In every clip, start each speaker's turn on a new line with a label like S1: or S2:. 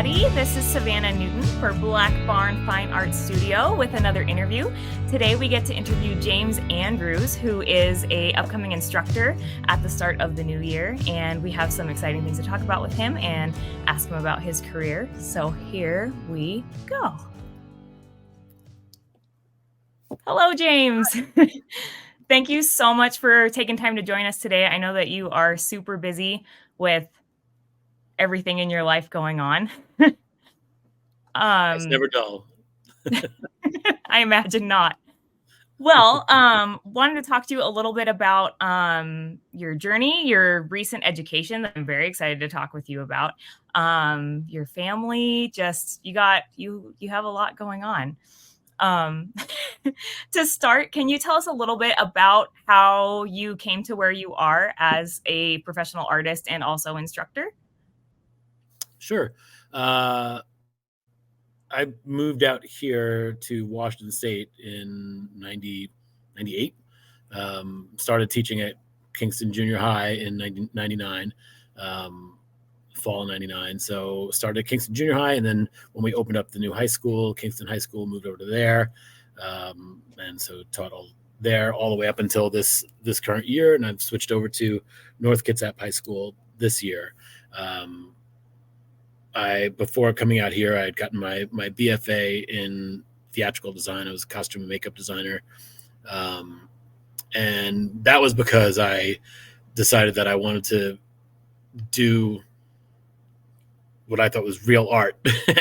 S1: everybody. This is Savannah Newton for Black Barn Fine Art Studio with another interview. Today we get to interview James Andrews, who is an upcoming instructor at the start of the new year, and we have some exciting things to talk about with him and ask him about his career. So here we go. Hello, James. Thank you so much for taking time to join us today. I know that you are super busy with everything in your life going on.
S2: It's never dull.
S1: I imagine not. Well, wanted to talk to you a little bit about your journey, your recent education that I'm very excited to talk with you about. Your family, just you have a lot going on. To start, can you tell us a little bit about how you came to where you are as a professional artist and also instructor?
S2: Sure. I moved out here to Washington State in 98. Started teaching at Kingston Junior High in 1999, fall 99. So started at Kingston Junior High, and then when we opened up the new high school, Kingston High School, moved over to there. And so taught there all the way up until this current year, and I've switched over to North Kitsap High School this year. Before coming out here, I had gotten my BFA in theatrical design. I was a costume and makeup designer. And that was because I decided that I wanted to do what I thought was real art.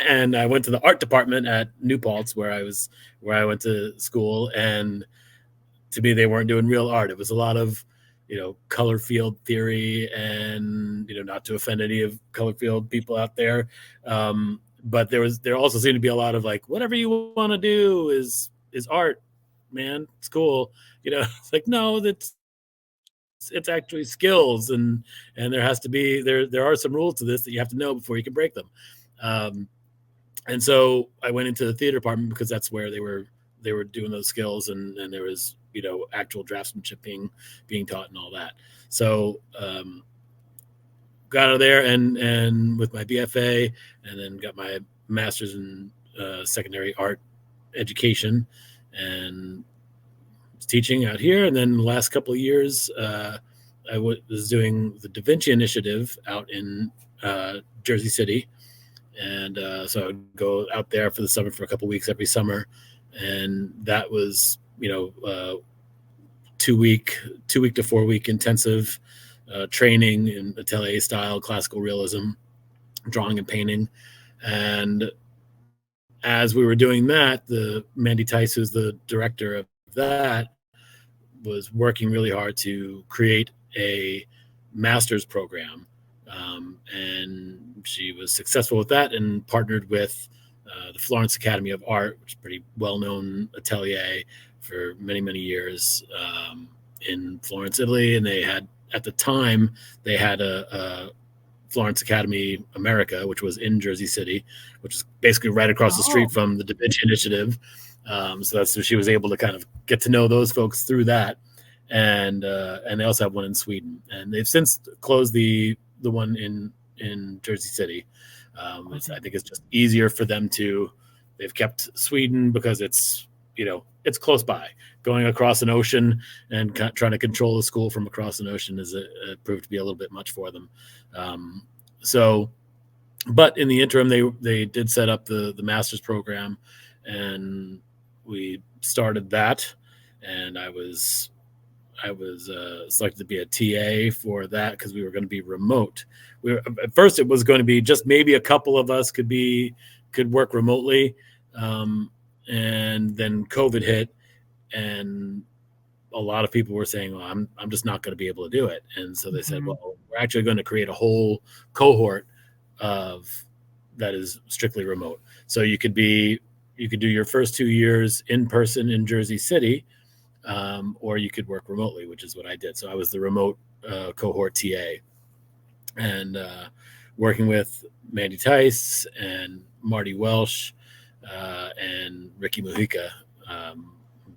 S2: And I went to the art department at New Paltz, where I went to school. And to me, they weren't doing real art. It was a lot of, color field theory, and, not to offend any of color field people out there. But there also seemed to be a lot of like, whatever you want to do is art, man. It's cool. It's like, no, it's actually skills, and there has to be, there are some rules to this that you have to know before you can break them. And so I went into the theater department because that's where they were doing those skills, and there was, actual draftsmanship being taught and all that. So got out of there and with my BFA, and then got my master's in secondary art education, and was teaching out here. And then the last couple of years, I was doing the Da Vinci Initiative out in Jersey City. And so I would go out there for the summer for a couple of weeks every summer. And that was, 2 week to 4 week intensive training in Atelier style, classical realism, drawing and painting. And as we were doing that, the Mandy Tice, who's the director of that, was working really hard to create a master's program. And she was successful with that and partnered with the Florence Academy of Art, which is a pretty well-known atelier for many, many years in Florence, Italy. And they had, at the time, they had a Florence Academy America, which was in Jersey City, which is basically right across the street from the Da Vinci Initiative. So that's so she was able to kind of get to know those folks through that. And they also have one in Sweden, and they've since closed the one in Jersey City. I think it's just easier for them they've kept Sweden because it's close by. Going across an ocean and trying to control the school from across an ocean proved to be a little bit much for them. But in the interim, they did set up the master's program, and we started that, and I was selected to be a TA for that because we were going to be remote. At first it was going to be just maybe a couple of us could work remotely. And then COVID hit, and a lot of people were saying, well, I'm just not going to be able to do it. And so they said, well, we're actually going to create a whole cohort that is strictly remote. So you could do your first 2 years in person in Jersey City, or you could work remotely, which is what I did. So I was the remote cohort TA, and working with Mandy Tice and Marty Welsh and Ricky Mujica,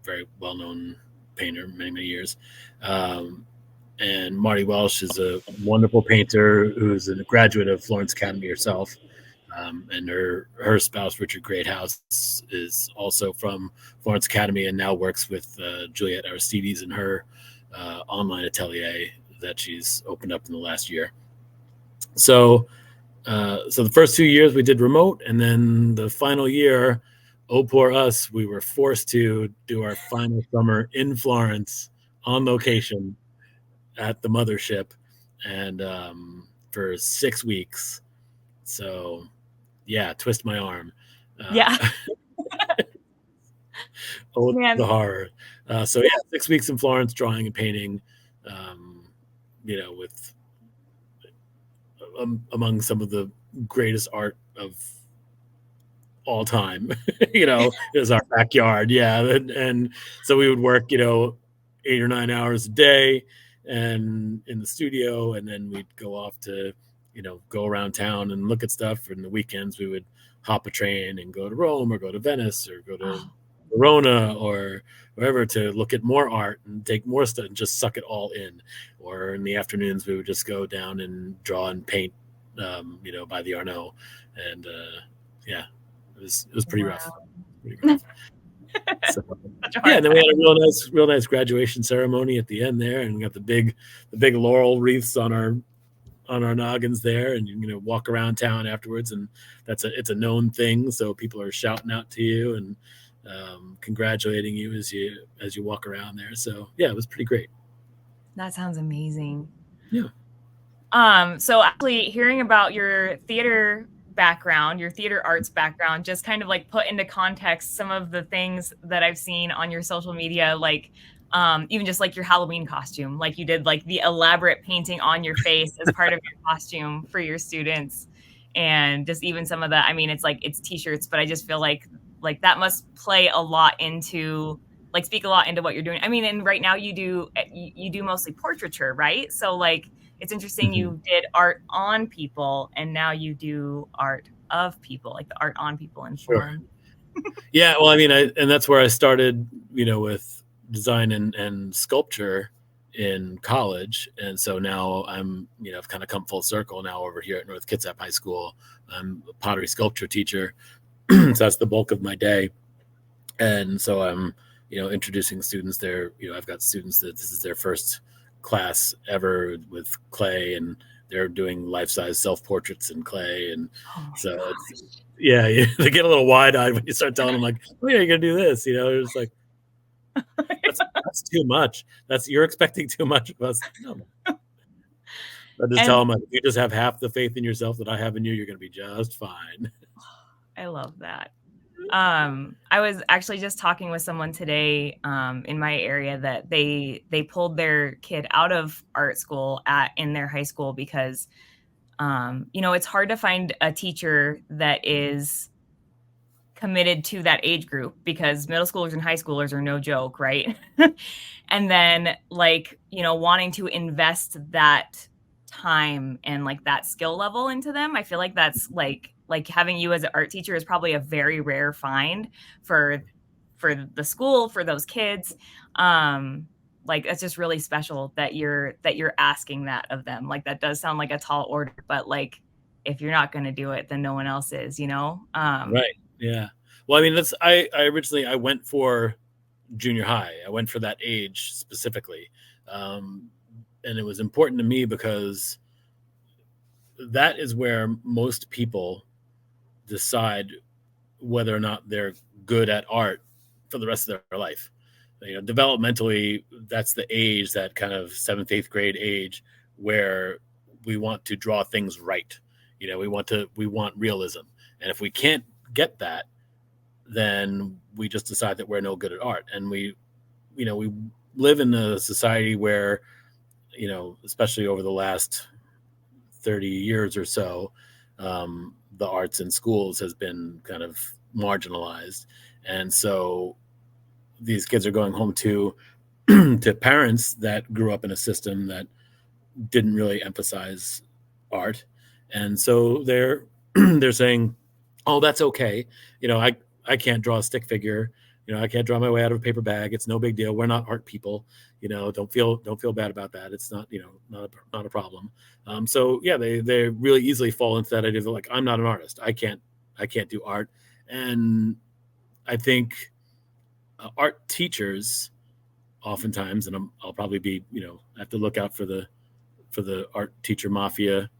S2: very well-known painter, many, many years. And Marty Welsh is a wonderful painter who's a graduate of Florence Academy herself. And her spouse, Richard Greathouse, is also from Florence Academy and now works with Juliet Aristides in her online atelier that she's opened up in the last year. So the first 2 years we did remote, and then the final year, oh poor us, we were forced to do our final summer in Florence on location at the mothership, and for 6 weeks. So yeah, twist my arm.
S1: Yeah.
S2: Oh,
S1: Man.
S2: the horror. So yeah, 6 weeks in Florence, drawing and painting, with among some of the greatest art of all time. Is our backyard. Yeah, and so we would work 8 or 9 hours a day and in the studio, and then we'd go off to go around town and look at stuff. And the weekends we would hop a train and go to Rome or go to Venice or go to Verona or wherever to look at more art and take more stuff and just suck it all in. Or in the afternoons we would just go down and draw and paint by the Arnault. And yeah, it was pretty rough. So, yeah, and then we had a real nice graduation ceremony at the end there, and we got the big laurel wreaths on our noggins there, and walk around town afterwards, and it's a known thing, so people are shouting out to you and congratulating you as you walk around there. So yeah, it was pretty great.
S1: That sounds amazing.
S2: Yeah.
S1: So actually hearing about your theater background, your theater arts background, just kind of like put into context some of the things that I've seen on your social media, like even just like your Halloween costume, like you did like the elaborate painting on your face as part of your costume for your students. And just even some of the, I mean, it's t-shirts, but I just feel like that must play a lot into, like, speak a lot into what you're doing. I mean, and right now you do mostly portraiture, right? So like, it's interesting. Mm-hmm. You did art on people, and now you do art of people, like the art on people in form.
S2: Sure. Yeah, well, I mean, and that's where I started, with design and sculpture in college. And so now I'm, I've kind of come full circle now over here at North Kitsap High School. I'm a pottery sculpture teacher. So that's the bulk of my day. And so I'm, introducing students there. I've got students that this is their first class ever with clay, and they're doing life-size self-portraits in clay. And so they get a little wide-eyed when you start telling them, like, oh yeah, you're gonna do this, they're just like, that's too much. You're expecting too much of us. No. I just tell them, like, if you just have half the faith in yourself that I have in you, you're gonna be just fine.
S1: I love that. I was actually just talking with someone today in my area that they pulled their kid out of art school in their high school because, it's hard to find a teacher that is committed to that age group because middle schoolers and high schoolers are no joke, right? And then wanting to invest that time and like that skill level into them. I feel like that's like having you as an art teacher is probably a very rare find for the school, for those kids. It's just really special that you're asking that of them. Like, that does sound like a tall order, but like, if you're not going to do it, then no one else is,
S2: Right. Yeah. Well, I mean, I originally went for junior high. I went for that age specifically. And it was important to me because that is where most people decide whether or not they're good at art for the rest of their life. Developmentally, that's the age, that kind of 7th, 8th grade age, where we want to draw things right. We want realism. And if we can't get that, then we just decide that we're no good at art. And we live in a society where, especially over the last 30 years or so, the arts in schools has been kind of marginalized. And so these kids are going home to parents that grew up in a system that didn't really emphasize art. And so they're saying, oh, that's okay. I can't draw a stick figure. I can't draw my way out of a paper bag. It's no big deal. We're not art people. Don't feel bad about that. It's not, not a problem. So yeah, they really easily fall into that idea of like, I'm not an artist. I can't do art. And I think art teachers oftentimes, and I'll probably be, I have to look out for the art teacher mafia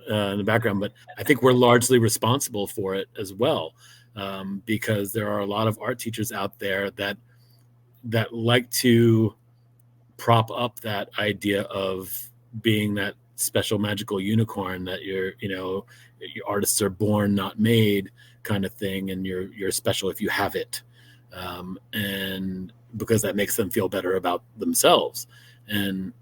S2: in the background, but I think we're largely responsible for it as well, because there are a lot of art teachers out there that like to prop up that idea of being that special magical unicorn that your artists are born, not made kind of thing, and you're special if you have it, and because that makes them feel better about themselves. And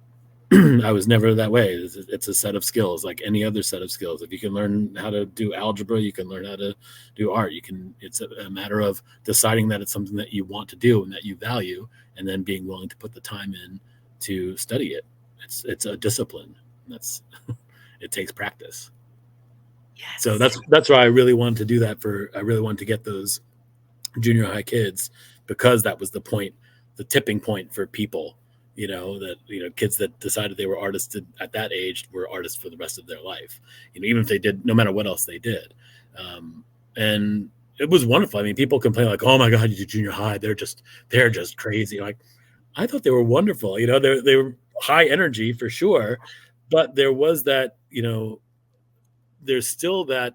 S2: I was never that way. It's a set of skills like any other set of skills. If you can learn how to do algebra, you can learn how to do art. It's a matter of deciding that it's something that you want to do and that you value, and then being willing to put the time in to study it. It's a discipline. It takes practice. Yes. So that's why I really wanted to do that. I really wanted to get those junior high kids, because that was the tipping point for people. Kids that decided they were artists at that age were artists for the rest of their life, even if they did, no matter what else they did. And it was wonderful. I mean, people complain like, oh my God, you do junior high. They're just crazy. Like, I thought they were wonderful. They were high energy for sure, but there was that, there's still that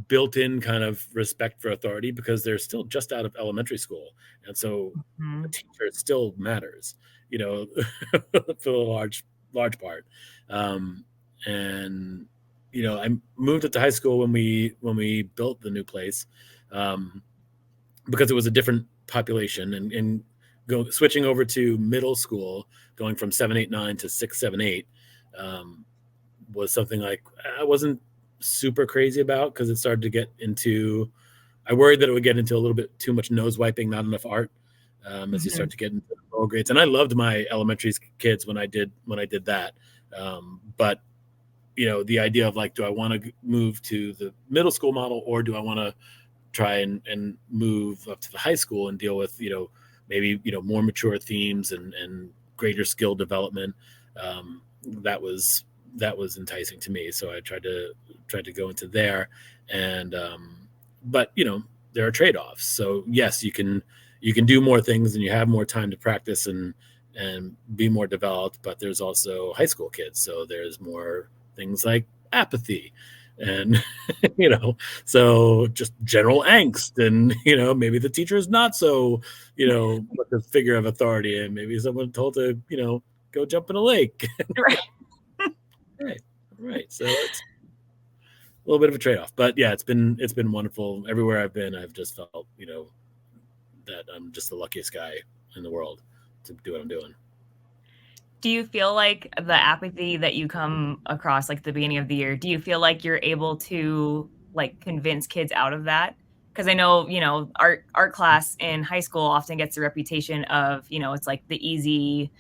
S2: built-in kind of respect for authority, because they're still just out of elementary school. And so the teacher still matters, for a large part. And, I moved it to high school when we built the new place, because it was a different population, and switching over to middle school, going from 7, 8, 9 to 6, 7, 8, was something like I wasn't super crazy about, because it started to get into, I worried that it would get into a little bit too much nose wiping, not enough art, as you start to get into lower grades. And I loved my elementary kids when I did that. But the idea of like, do I want to move to the middle school model, or do I want to try and move up to the high school and deal with, maybe, more mature themes and greater skill development? That was enticing to me. So I tried to go into there, and but there are trade-offs. So yes, you can do more things and you have more time to practice and be more developed, but there's also high school kids, so there's more things like apathy and so just general angst, and maybe the teacher is not so the figure of authority, and maybe someone told to go jump in a lake. Right. So it's a little bit of a trade-off, but yeah, it's been wonderful. Everywhere I've been, I've just felt, that I'm just the luckiest guy in the world to do what I'm doing.
S1: Do you feel like the apathy that you come across, like the beginning of the year, do you feel like you're able to like convince kids out of that? Because I know, art class in high school often gets the reputation of, it's like the easy,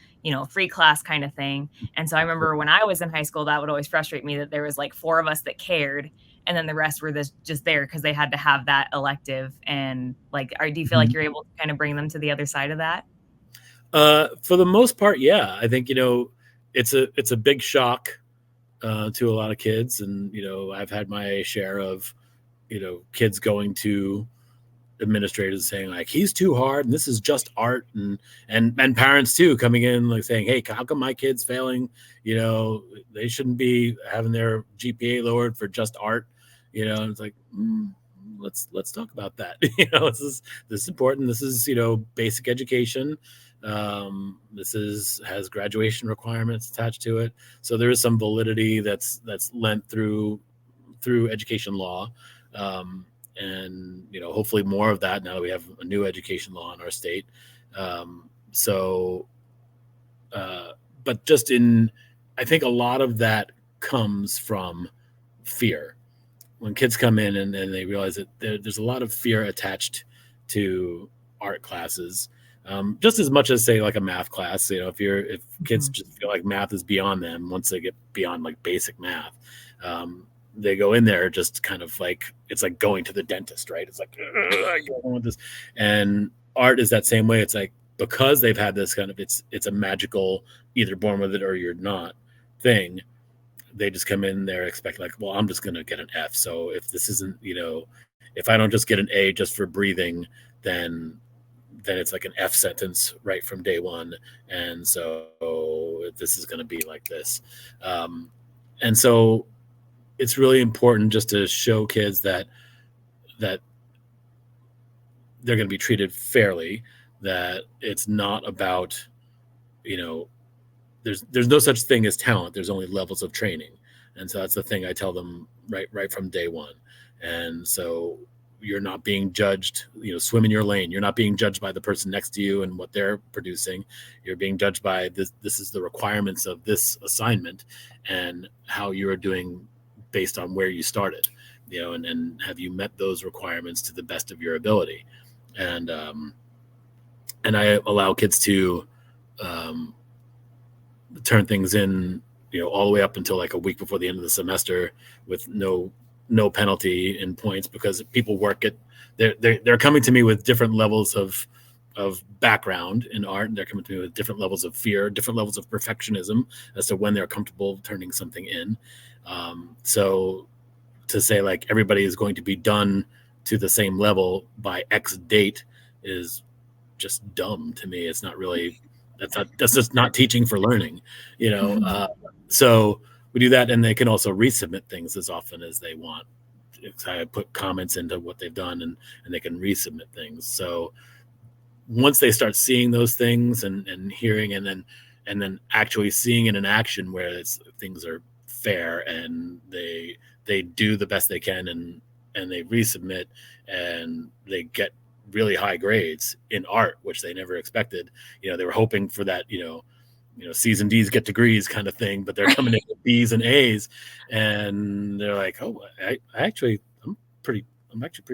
S1: free class kind of thing. And so I remember when I was in high school, that would always frustrate me that there was like 4 of us that cared, and then the rest were just there because they had to have that elective. And like, do you feel like you're able to kind of bring them to the other side of that?
S2: For the most part, yeah. I think it's a big shock to a lot of kids, and I've had my share of kids going to administrators saying like, he's too hard and this is just art, and parents too coming in like saying, hey, how come my kid's failing? They shouldn't be having their GPA lowered for just art. And it's like, let's talk about that. This is important. This is basic education. This has graduation requirements attached to it, so there is some validity that's lent through education law, and hopefully more of that now that we have a new education law in our state. But just I think a lot of that comes from fear. When kids come in and they realize that there's a lot of fear attached to art classes, just as much as say like a math class. If kids just feel like math is beyond them once they get beyond like basic math, they go in there just kind of like, it's like going to the dentist, right? It's like, I don't want this. And art is that same way. It's like, because they've had this kind of, it's a magical, either born with it or you're not thing. They just come in there expecting like, well, I'm just going to get an F. So if this isn't, if I don't just get an A just for breathing, then it's like an F sentence right from day one. And so this is going to be like this. And so it's really important just to show kids that they're going to be treated fairly, that it's not about, there's no such thing as talent. There's only levels of training. And so that's the thing I tell them right from day one. And so you're not being judged, swim in your lane. You're not being judged by the person next to you and what they're producing. You're being judged by this is the requirements of this assignment and how you're doing based on where you started, and have you met those requirements to the best of your ability. And I allow kids to turn things in, all the way up until like a week before the end of the semester with no penalty in points, because people work at, they're coming to me with different levels of background in art, and they're coming to me with different levels of fear, different levels of perfectionism as to when they're comfortable turning something in. So to say like everybody is going to be done to the same level by X date is just dumb to me. It's not really, that's just not teaching for learning, so we do that, and they can also resubmit things as often as they want. I put comments into what they've done, and they can resubmit things. So once they start seeing those things and hearing, and then actually seeing it in action, where things are fair and they do the best they can, and they resubmit, and they get really high grades in art, which they never expected. They were hoping for that, C's and D's get degrees kind of thing, but they're coming in with B's and A's, and they're like, oh, I'm actually pretty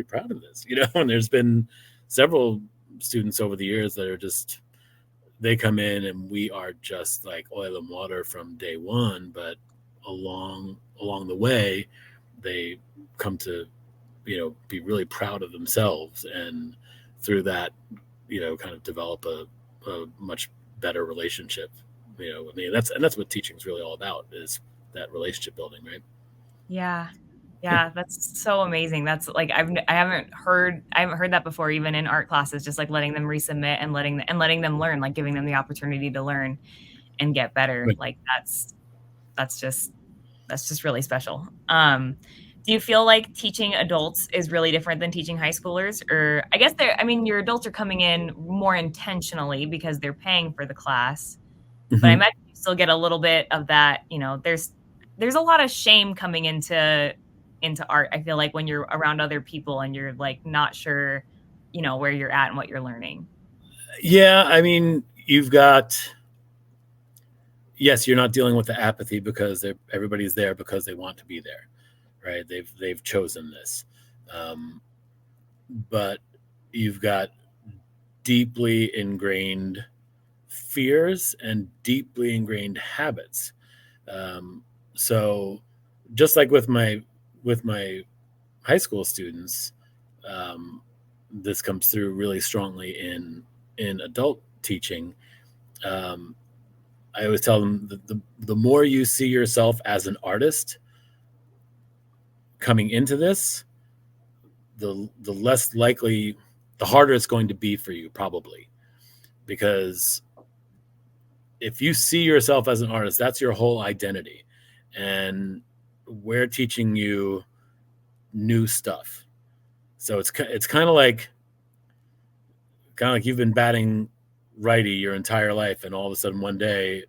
S2: proud of this, and there's been several students over the years that are just, they come in and we are just like oil and water from day one, but along the way, they come to, be really proud of themselves, and through that, kind of develop a much better relationship, with me. That's what teaching is really all about, is that relationship building, right?
S1: Yeah. Yeah, that's so amazing. That's like, I haven't heard that before, even in art classes, just like letting them resubmit and letting them learn, like giving them the opportunity to learn and get better.
S2: Right.
S1: Like that's just really special. Do you feel like teaching adults is really different than teaching high schoolers? Or I guess your adults are coming in more intentionally because they're paying for the class. But I
S2: Mm-hmm.
S1: imagine you still get a little bit of that, there's a lot of shame coming into art. I feel like when you're around other people and you're like not sure, where you're at and what you're learning.
S2: Yeah, I mean, yes, you're not dealing with the apathy, because everybody's there because they want to be there, right? They've chosen this, but you've got deeply ingrained fears and deeply ingrained habits. So just like with my high school students, this comes through really strongly in adult teaching. I always tell them that the more you see yourself as an artist coming into this, the less likely, the harder it's going to be for you, probably. Because if you see yourself as an artist, that's your whole identity. And we're teaching you new stuff. So it's kind of like you've been batting righty your entire life, and all of a sudden one day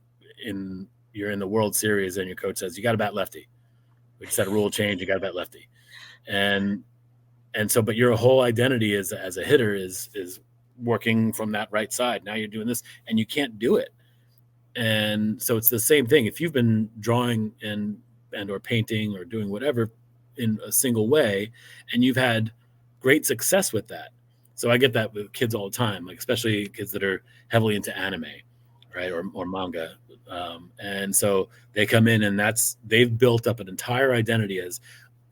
S2: you're in the World Series and your coach says you got to bat lefty. We just had a rule change, you got to bat lefty. And so, but your whole identity as a hitter is working from that right side. Now you're doing this, and you can't do it. And so it's the same thing. If you've been drawing and or painting or doing whatever in a single way, and you've had great success with that. So I get that with kids all the time, like especially kids that are heavily into anime, right, or manga. And so they come in, and they've built up an entire identity as,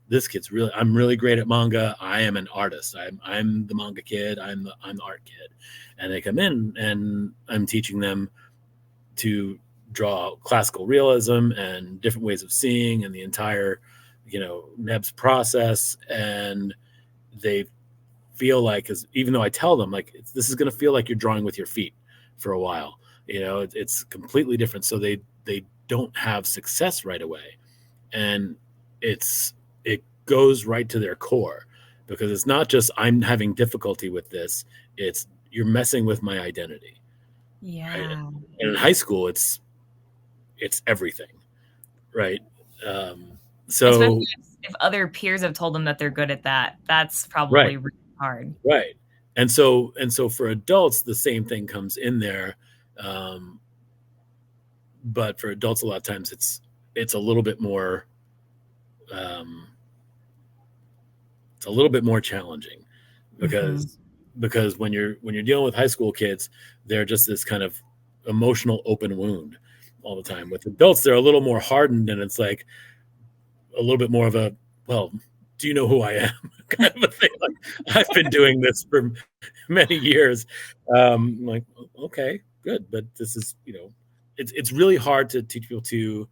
S2: this kid's really, I'm really great at manga. I am an artist. I'm the manga kid. I'm the art kid. And they come in and I'm teaching them to draw classical realism and different ways of seeing and the entire, Neb's process. And they feel like, as even though I tell them like, this is going to feel like you're drawing with your feet for a while, it's completely different. So they don't have success right away. And it goes right to their core, because it's not just I'm having difficulty with this, it's you're messing with my identity.
S1: Yeah.
S2: Right? And in high school it's everything, right? So
S1: especially if other peers have told them that they're good at that, that's probably really hard.
S2: Right. And so for adults the same thing comes in there, but for adults a lot of times it's a little bit more challenging, because when you're dealing with high school kids, they're just this kind of emotional open wound all the time. With adults, they're a little more hardened, and it's like a little bit more of a, well, do you know who I am kind of a thing. Like, I've been doing this for many years. Like, okay, good, but this is, it's really hard to teach people to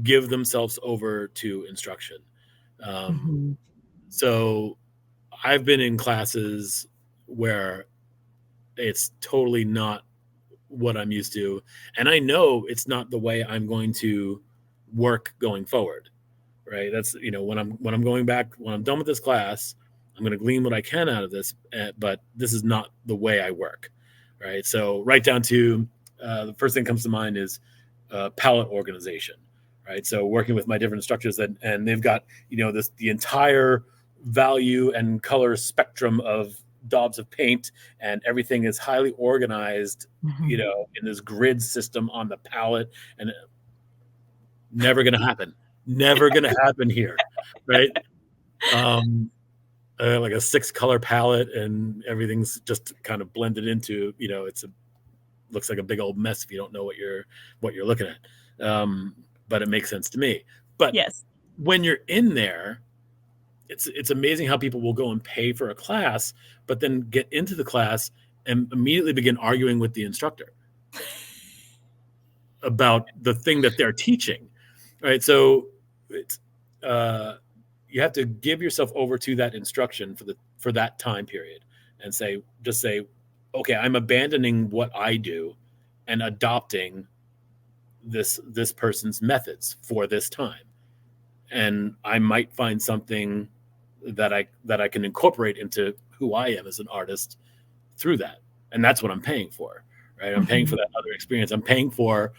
S2: give themselves over to instruction. So I've been in classes where it's totally not what I'm used to, and I know it's not the way I'm going to work going forward. Right. That's, when I'm going back, when I'm done with this class, I'm going to glean what I can out of this, but this is not the way I work. Right. So right down to the first thing that comes to mind is palette organization. Right. So working with my different instructors, and they've got, the entire value and color spectrum of daubs of paint, and everything is highly organized, in this grid system on the palette, and never going to happen. Never going to happen here. Right. Like a 6-color palette, and everything's just kind of blended into, looks like a big old mess if you don't know what you're looking at. But it makes sense to me. But
S1: yes,
S2: when you're in there, it's amazing how people will go and pay for a class, but then get into the class and immediately begin arguing with the instructor about the thing that they're teaching. Right. So it's, you have to give yourself over to that instruction for that time period, and say, okay, I'm abandoning what I do and adopting this person's methods for this time. And I might find something that I can incorporate into who I am as an artist through that. And that's what I'm paying for, right? I'm paying for that other experience. I'm paying for,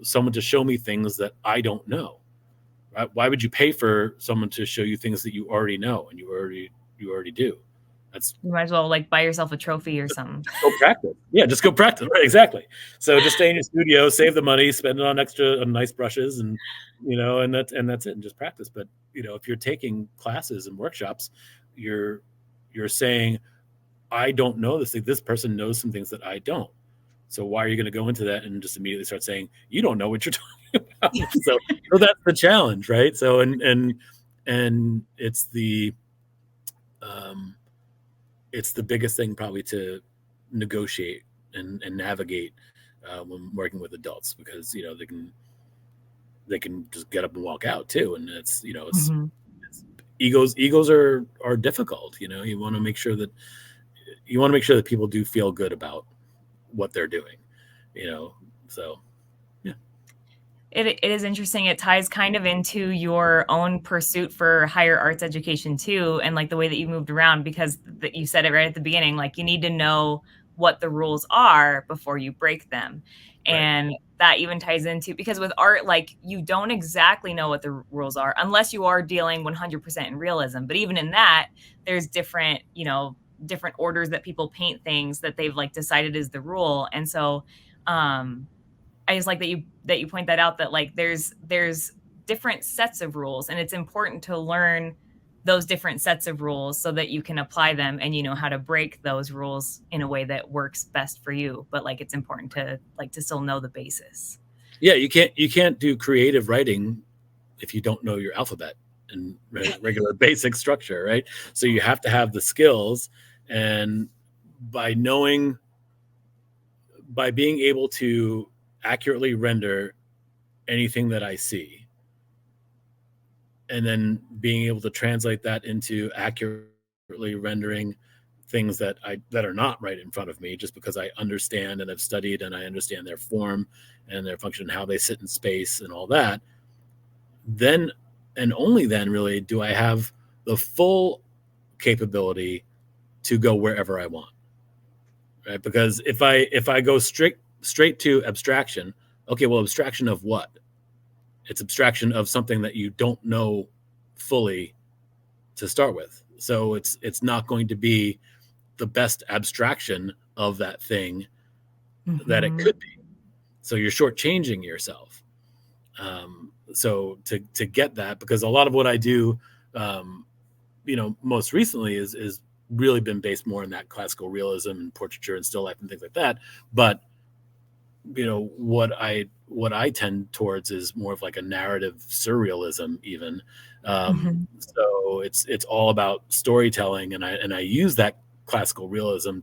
S2: someone to show me things that I don't know. Right? Why would you pay for someone to show you things that you already know and you already do?
S1: You might as well buy yourself a trophy or something.
S2: Go practice. Yeah, just go practice. Right, exactly. So just stay in your studio, save the money, spend it on nice brushes, and and that's it, and just practice. But if you're taking classes and workshops, you're saying, I don't know this thing. This person knows some things that I don't. So why are you going to go into that and just immediately start saying you don't know what you're talking about? So that's the challenge, right? So and it's the biggest thing probably to negotiate and navigate when working with adults, because they can just get up and walk out too, and it's egos are difficult. You want to make sure that people do feel good about what they're doing, so yeah.
S1: It is interesting. It ties kind of into your own pursuit for higher arts education too, and the way that you moved around, because you said it right at the beginning, you need to know what the rules are before you break them. Right. And that even ties into, because with art, you don't exactly know what the rules are unless you are dealing 100% in realism. But even in that, there's different orders that people paint things that they've decided is the rule. And so I just like that you point that out, that there's different sets of rules, and it's important to learn those different sets of rules so that you can apply them and how to break those rules in a way that works best for you. But it's important to to still know the basis.
S2: Yeah, you can't do creative writing if you don't know your alphabet and regular basic structure, right? So you have to have the skills, and by being able to accurately render anything that I see, and then being able to translate that into accurately rendering things that are not right in front of me, just because I understand and have studied and I understand their form and their function, how they sit in space and all that, then and only then really do I have the full capability to go wherever I want. Right? Because if I go straight to abstraction, okay, well, abstraction of what? It's abstraction of something that you don't know fully to start with. So it's not going to be the best abstraction of that thing that it could be. So you're shortchanging yourself. So to get that, because a lot of what I do, most recently is really been based more in that classical realism and portraiture and still life and things like that. But what I tend towards is more of like a narrative surrealism even. So it's all about storytelling, and I use that classical realism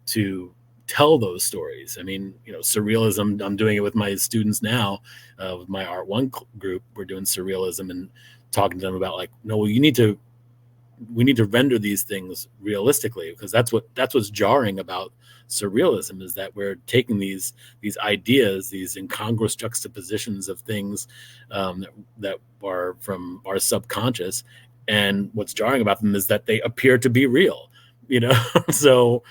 S2: to tell those stories. I mean, surrealism, I'm doing it with my students now, with my Art One group. We're doing surrealism and talking to them about like, no, we need to render these things realistically, because that's what's jarring about surrealism, is that we're taking these ideas, these incongruous juxtapositions of things that are from our subconscious, and what's jarring about them is that they appear to be real, so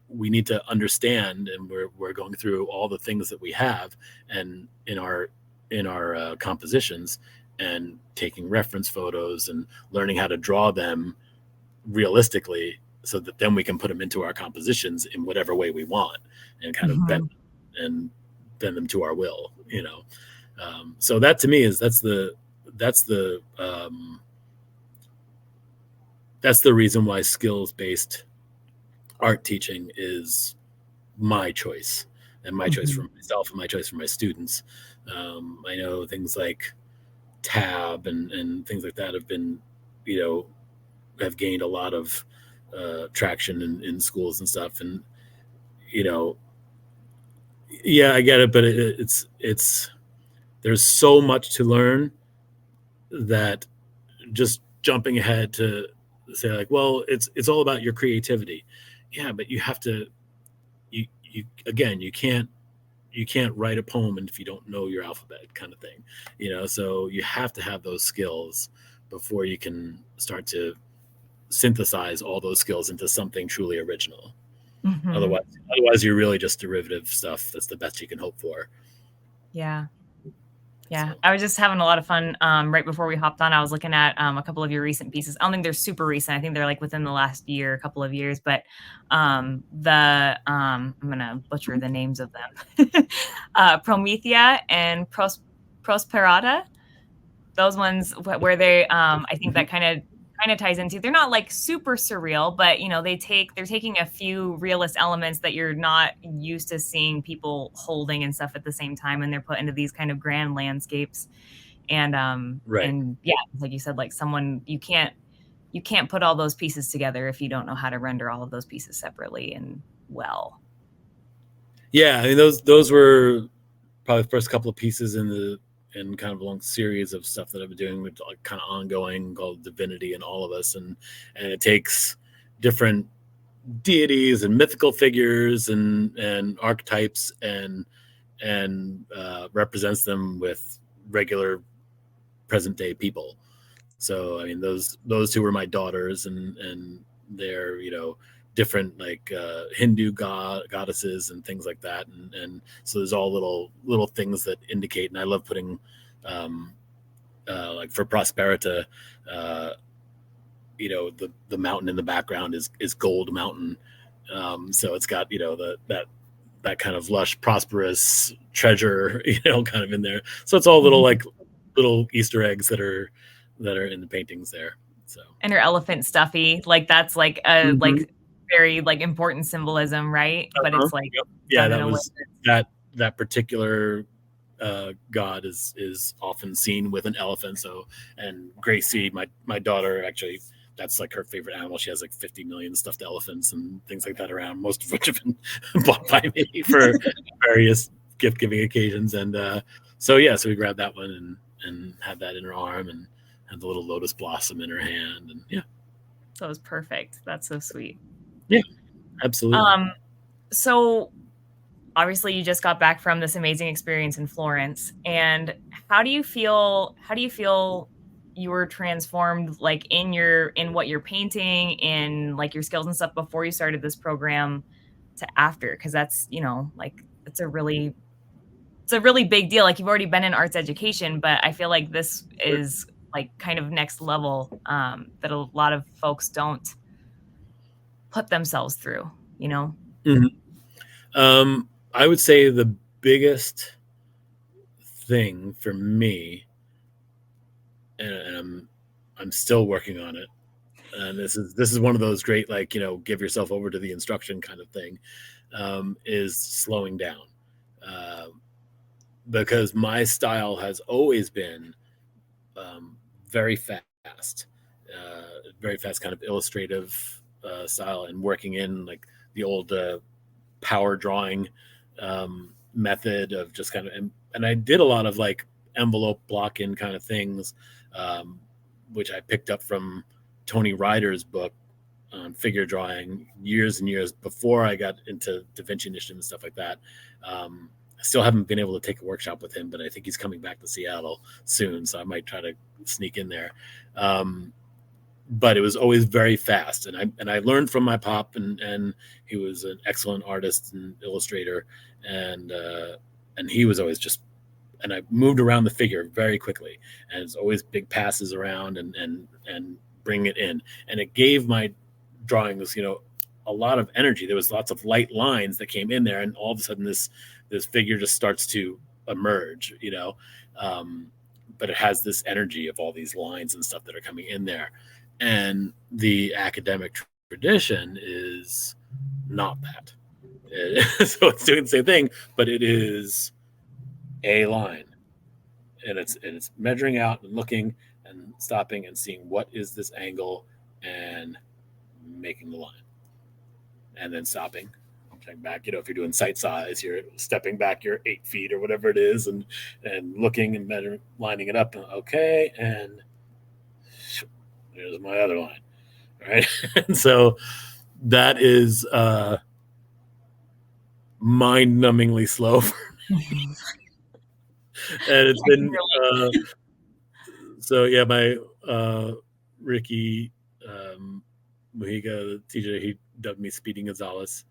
S2: we need to understand, and we're going through all the things that we have and in our compositions, and taking reference photos and learning how to draw them realistically, so that then we can put them into our compositions in whatever way we want, and kind of bend them to our will, so that to me that's the reason why skills-based art teaching is my choice, and my choice for myself, and my choice for my students. I know things like tab and things like that have been, have gained a lot of traction in schools and stuff. And, yeah, I get it, but it's there's so much to learn that just jumping ahead to say like, well, it's all about your creativity. Yeah, but you have to, you can't write a poem if you don't know your alphabet, kind of thing, so you have to have those skills before you can start to synthesize all those skills into something truly original. Otherwise you're really just derivative stuff. That's the best you can hope for.
S1: Yeah. I was just having a lot of fun. Right before we hopped on, I was looking at a couple of your recent pieces. I don't think they're super recent. I think they're like within the last year, a couple of years. But I'm gonna butcher the names of them. Promethea and Prosperata. Those ones where they, I think that kind of ties into. They're not like super surreal, but they're taking a few realist elements that you're not used to seeing people holding and stuff at the same time, and they're put into these kind of grand landscapes. And and yeah, like you said, like you can't put all those pieces together if you don't know how to render all of those pieces separately and well.
S2: Yeah, I mean those were probably the first couple of pieces in kind of a long series of stuff that I've been doing with like kind of ongoing, called Divinity and All of Us. And it takes different deities and mythical figures and archetypes and represents them with regular present day people. So, I mean, those two were my daughters, and they're, different like Hindu goddesses and things like that, and so there's all little things that indicate. And I love putting like for Prosperita, the mountain in the background is Gold Mountain, so it's got that kind of lush, prosperous treasure, kind of in there. So it's all little Easter eggs that are in the paintings there. So,
S1: and her elephant stuffy, like that's like a like very like important symbolism, right? But it's like
S2: that was that particular god is often seen with an elephant. So, and Gracie, my daughter, actually, that's like her favorite animal. She has like 50 million stuffed elephants and things like that around, most of which have been bought by me for various gift giving occasions. And so we grabbed that one and had that in her arm and had the little lotus blossom in her hand. And yeah.
S1: So it was perfect. That's so sweet.
S2: Yeah, absolutely.
S1: So obviously you just got back from this amazing experience in Florence, and how do you feel you were transformed, like in what you're painting, in like your skills and stuff before you started this program to after? Because that's, like it's a really big deal. Like, you've already been in arts education, but I feel like this is like kind of next level, that a lot of folks don't put themselves through,
S2: I would say the biggest thing for me, and I'm still working on it, and this is one of those great, like, give yourself over to the instruction kind of thing, is slowing down, because my style has always been very fast, kind of illustrative style, and working in like the old power drawing method of just kind of, and I did a lot of like envelope block in kind of things, which I picked up from Tony Ryder's book on figure drawing years and years before I got into Da Vinci Initiative and stuff like that. I still haven't been able to take a workshop with him, but I think he's coming back to Seattle soon, so I might try to sneak in there. But it was always very fast, and I learned from my pop, and he was an excellent artist and illustrator, and he was always just, and I moved around the figure very quickly, and it's always big passes around and bring it in, and it gave my drawings a lot of energy. There was lots of light lines that came in there, and all of a sudden this figure just starts to emerge, but it has this energy of all these lines and stuff that are coming in there. And the academic tradition is not that. So it's doing the same thing, but it is a line, and it's measuring out and looking and stopping and seeing what is this angle and making the line, and then stopping, checking back. If you're doing sight size, you're stepping back your 8 feet or whatever it is, and looking and measuring, lining it up. Okay, and there's my other line, right? And so that is mind-numbingly slow for me. And it's been so yeah, my Ricky Mujica, the teacher, he dubbed me Speedy Gonzalez,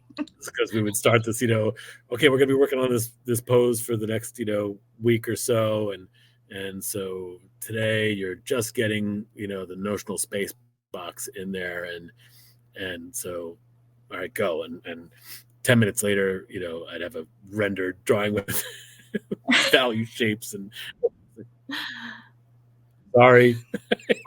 S2: because we would start this, okay, we're gonna be working on this pose for the next week or so, and so today you're just getting the notional space box in there, and so all right, go, and 10 minutes later I'd have a rendered drawing with value shapes, and sorry.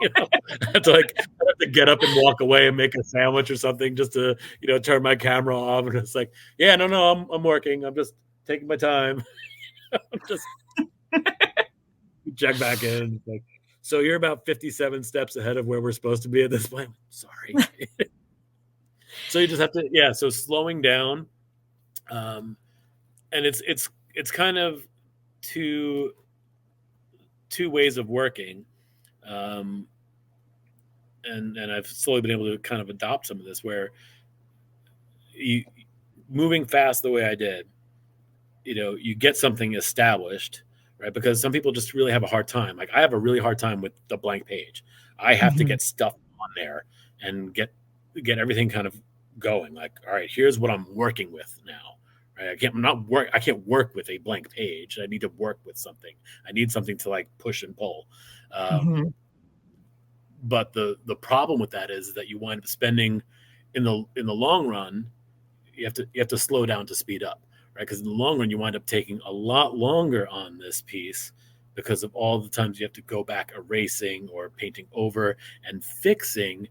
S2: I have to get up and walk away and make a sandwich or something just to turn my camera off, and it's like, yeah, no, I'm working, I'm just taking my time. I'm just check back in. It's like, so you're about 57 steps ahead of where we're supposed to be at this point. Sorry. So you just have to, so slowing down, and it's kind of two ways of working, and I've slowly been able to kind of adopt some of this, where you moving fast the way I did, you get something established, right? Because some people just really have a hard time. Like, I have a really hard time with the blank page. I have to get stuff on there and get everything kind of going. Like, all right, here's what I'm working with now. Right? I can't work with a blank page. I need to work with something. I need something to like push and pull. But the problem with that is that you wind up spending in the long run, you have to slow down to speed up, right? Because in the long run, you wind up taking a lot longer on this piece because of all the times you have to go back erasing or painting over and fixing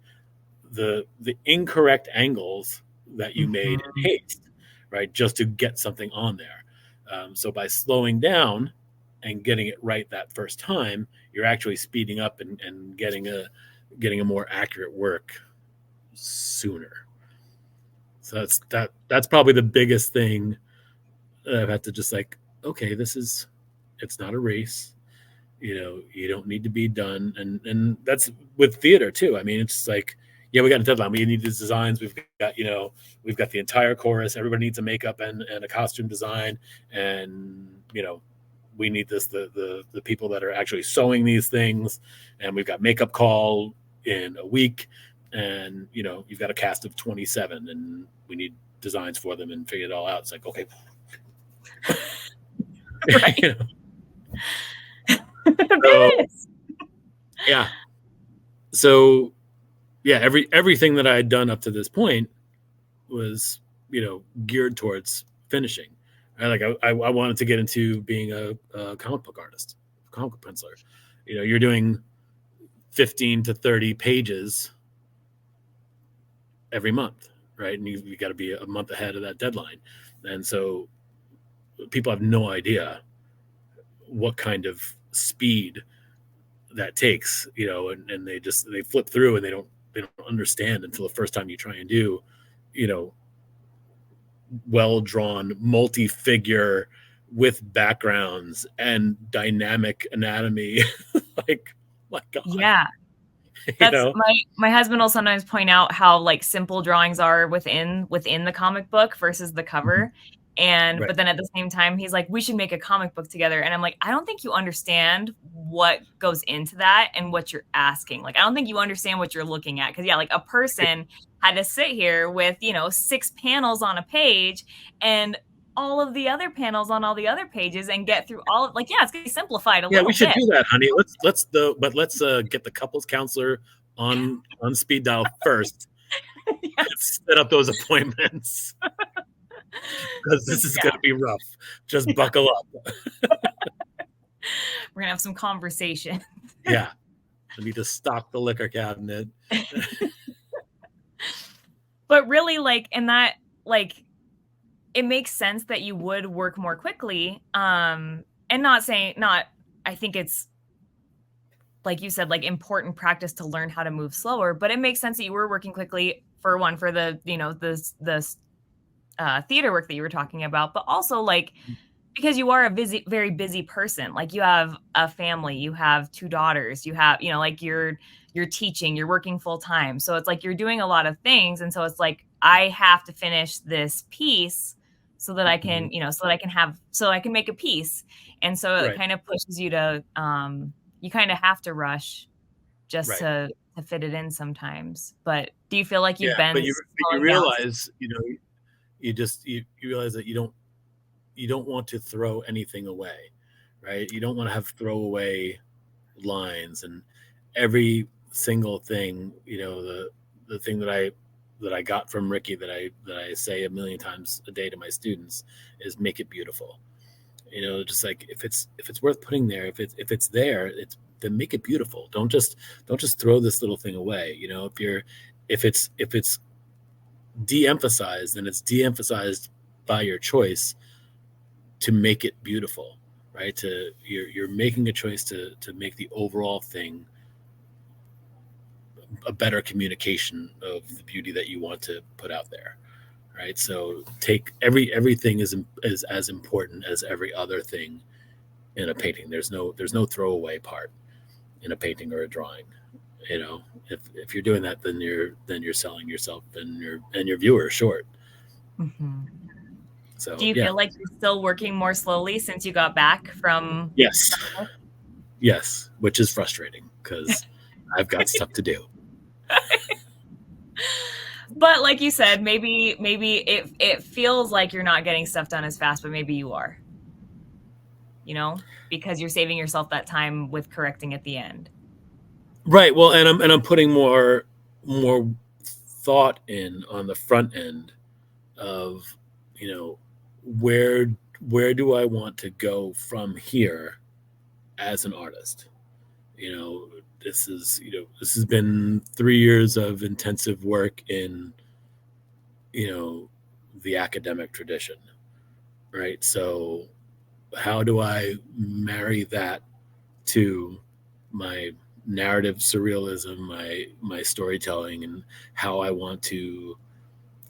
S2: the incorrect angles that you made in haste, right? Just to get something on there. So by slowing down and getting it right that first time, you're actually speeding up and getting a more accurate work sooner. So that's probably the biggest thing that I've had to just like, okay, it's not a race. You don't need to be done. And that's with theater too. I mean, it's like, yeah, we got a deadline. We need these designs. We've got the entire chorus. Everybody needs a makeup and a costume design. And, we need the people that are actually sewing these things. And we've got makeup call in a week. And, you've got a cast of 27 and we need designs for them and figure it all out. It's like, okay.
S1: Right.
S2: So, yeah. So, yeah, everything that I had done up to this point was, geared towards finishing. I wanted to get into being a comic book artist, comic book penciler. You're doing 15 to 30 pages every month, right? And you got to be a month ahead of that deadline. And so people have no idea what kind of speed that takes, and they flip through and they don't understand until the first time you try and do, well-drawn multi-figure with backgrounds and dynamic anatomy. Like, my God.
S1: Yeah. That's my husband will sometimes point out how like simple drawings are within the comic book versus the cover. And, but then at the same time, he's like, we should make a comic book together. And I'm like, I don't think you understand what goes into that and what you're asking. Like, I don't think you understand what you're looking at. Cause yeah, like a person had to sit here with, 6 panels on a page and all of the other panels on all the other pages and get through all of like, yeah, it's going to be simplified a little bit.
S2: Yeah, we should do that, honey. Let's get the couples counselor on speed dial first. Yes. Set up those appointments. Because this is going to be rough. Just buckle up.
S1: We're going to have some conversation.
S2: Yeah. I need to stock the liquor cabinet.
S1: But really, like, and that, like, it makes sense that you would work more quickly. And I think it's, like you said, like important practice to learn how to move slower, but it makes sense that you were working quickly for the, the theater work that you were talking about, but also like, because you are a very busy person, like you have a family, you have 2 daughters, you have, like you're teaching, you're working full time. So it's like, you're doing a lot of things. And so it's like, I have to finish this piece so that I can, so I can make a piece. And so it kind of pushes you to, you kind of have to rush just to fit it in sometimes. But do you feel like you've been,
S2: but you realize, you realize that you don't want to throw anything away, right? You don't want to have throwaway lines, and every single thing, the thing that I got from Ricky that I say a million times a day to my students is make it beautiful. Just like if it's worth putting there, if it's there, then make it beautiful. Don't just throw this little thing away. If it's de-emphasized, then it's de-emphasized by your choice to make it beautiful, right? You're making a choice to make the overall thing a better communication of the beauty that you want to put out there, right? So take everything is as important as every other thing in a painting. There's no throwaway part in a painting or a drawing. If you're doing that, then you're selling yourself and your viewer short.
S1: Mm-hmm.
S2: So
S1: do you feel like you're still working more slowly since you got back from?
S2: Yes, which is frustrating because I've got stuff to do.
S1: But like you said, maybe it feels like you're not getting stuff done as fast, but maybe you are, because you're saving yourself that time with correcting at the end. Right.
S2: Well, and I'm putting more thought in on the front end of, where do I want to go from here as an artist? This has been 3 years of intensive work in, the academic tradition, right? So how do I marry that to my narrative surrealism, my storytelling, and how I want to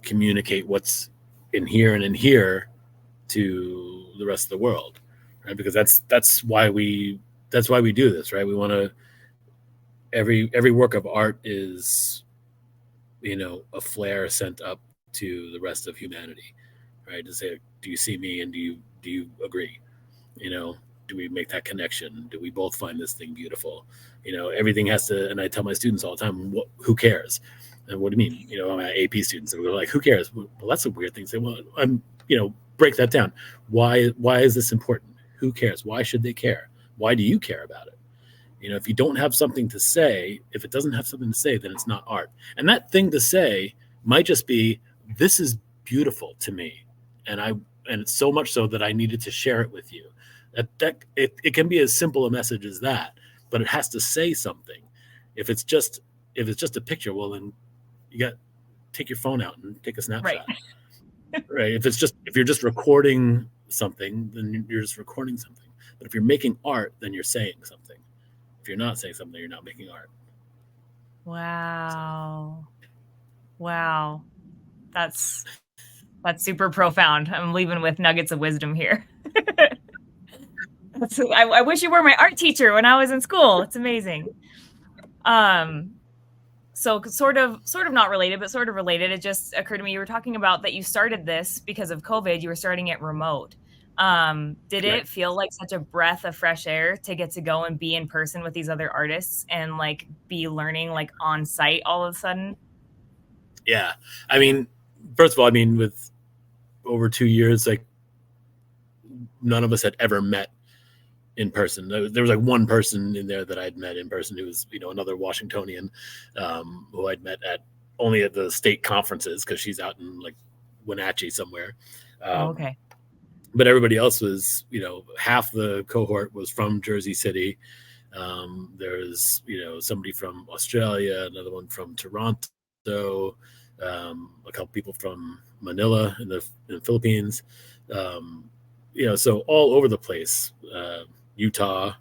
S2: communicate what's in here and in here to the rest of the world, right? Because that's why we do this, right? We want to every work of art is, a flare sent up to the rest of humanity, right? To say, do you see me, and do you agree? You know, do we make that connection? Do we both find this thing beautiful? Everything has to. And I tell my students all the time, who cares? And what do you mean? My AP students, and we're like, who cares? Well, that's a weird thing to say. Well, break that down. Why is this important? Who cares? Why should they care? Why do you care about it? If you don't have something to say, if it doesn't have something to say, then it's not art. And that thing to say might just be, this is beautiful to me. And it's so much so that I needed to share it with you. It can be as simple a message as that, but it has to say something. If it's just a picture, well, then you got take your phone out and take a snapshot. Right. If you're just recording something, then you're just recording something. But if you're making art, then you're saying something. If you're not saying something, you're not making art.
S1: Wow. Wow. That's super profound. I'm leaving with nuggets of wisdom here. I wish you were my art teacher when I was in school. It's amazing. So sort of not related, but sort of related. It just occurred to me, you were talking about that you started this because of COVID. You were starting it remote. Did it feel like such a breath of fresh air to get to go and be in person with these other artists and like be learning like on site all of a sudden?
S2: Yeah. I mean, first of all, with over 2 years, like none of us had ever met in person. There was like one person in there that I'd met in person who was, another Washingtonian, who I'd met only at the state conferences, because she's out in like Wenatchee somewhere.
S1: Okay.
S2: But everybody else was, half the cohort was from Jersey City. There's, somebody from Australia, another one from Toronto, a couple people from Manila in the Philippines. So all over the place, Utah.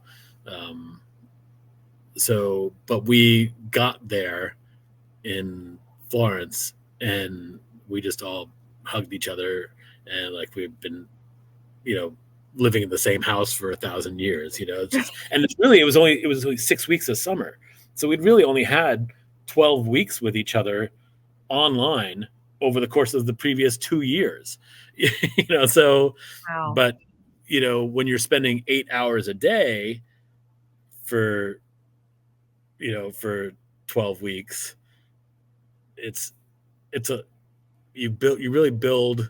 S2: But we got there in Florence, and we just all hugged each other, and like we've been, living in the same house for 1,000 years, and it was only 6 weeks of summer. So we'd really only had 12 weeks with each other online over the course of the previous 2 years, so,
S1: wow.
S2: But, when you're spending 8 hours a day for 12 weeks, you really build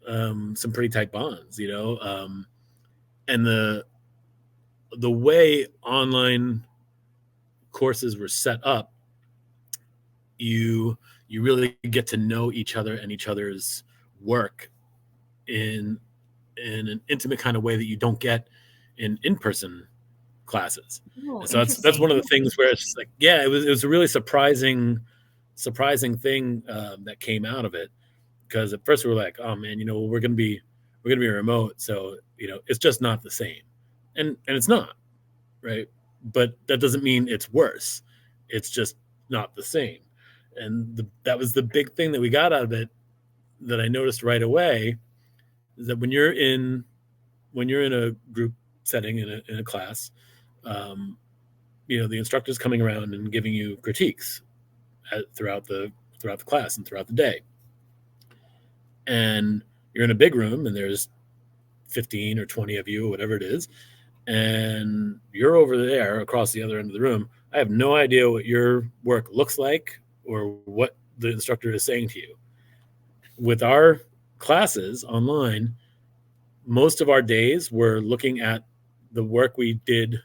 S2: some pretty tight bonds, and the way online courses were set up, you really get to know each other and each other's work in an intimate kind of way that you don't get in person classes.
S1: Oh,
S2: so that's one of the things where it's like, yeah, it was a really surprising thing that came out of it. Because at first we were like, oh man, we're gonna be remote, so it's just not the same, and it's not, right? But that doesn't mean it's worse. It's just not the same. And that was the big thing that we got out of it, that I noticed right away, is that when you're in a group setting in a class, the instructor's coming around and giving you critiques throughout the class and throughout the day. And you're in a big room, and there's 15 or 20 of you, or whatever it is, and you're over there across the other end of the room. I have no idea what your work looks like or what the instructor is saying to you. With our classes online, most of our days we're looking at the work we did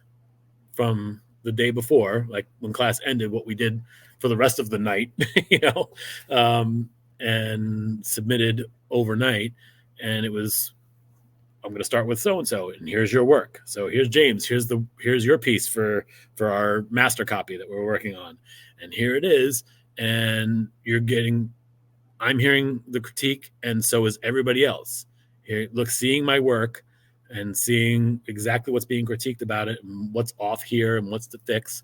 S2: from the day before, like when class ended, what we did for the rest of the night, and submitted overnight. And it was, I'm going to start with so-and-so, and here's your work. So here's James, here's your piece for our master copy that we're working on. And here it is. And I'm hearing the critique, and so is everybody else. Here, look, seeing my work, and seeing exactly what's being critiqued about it and what's off here and what's to fix.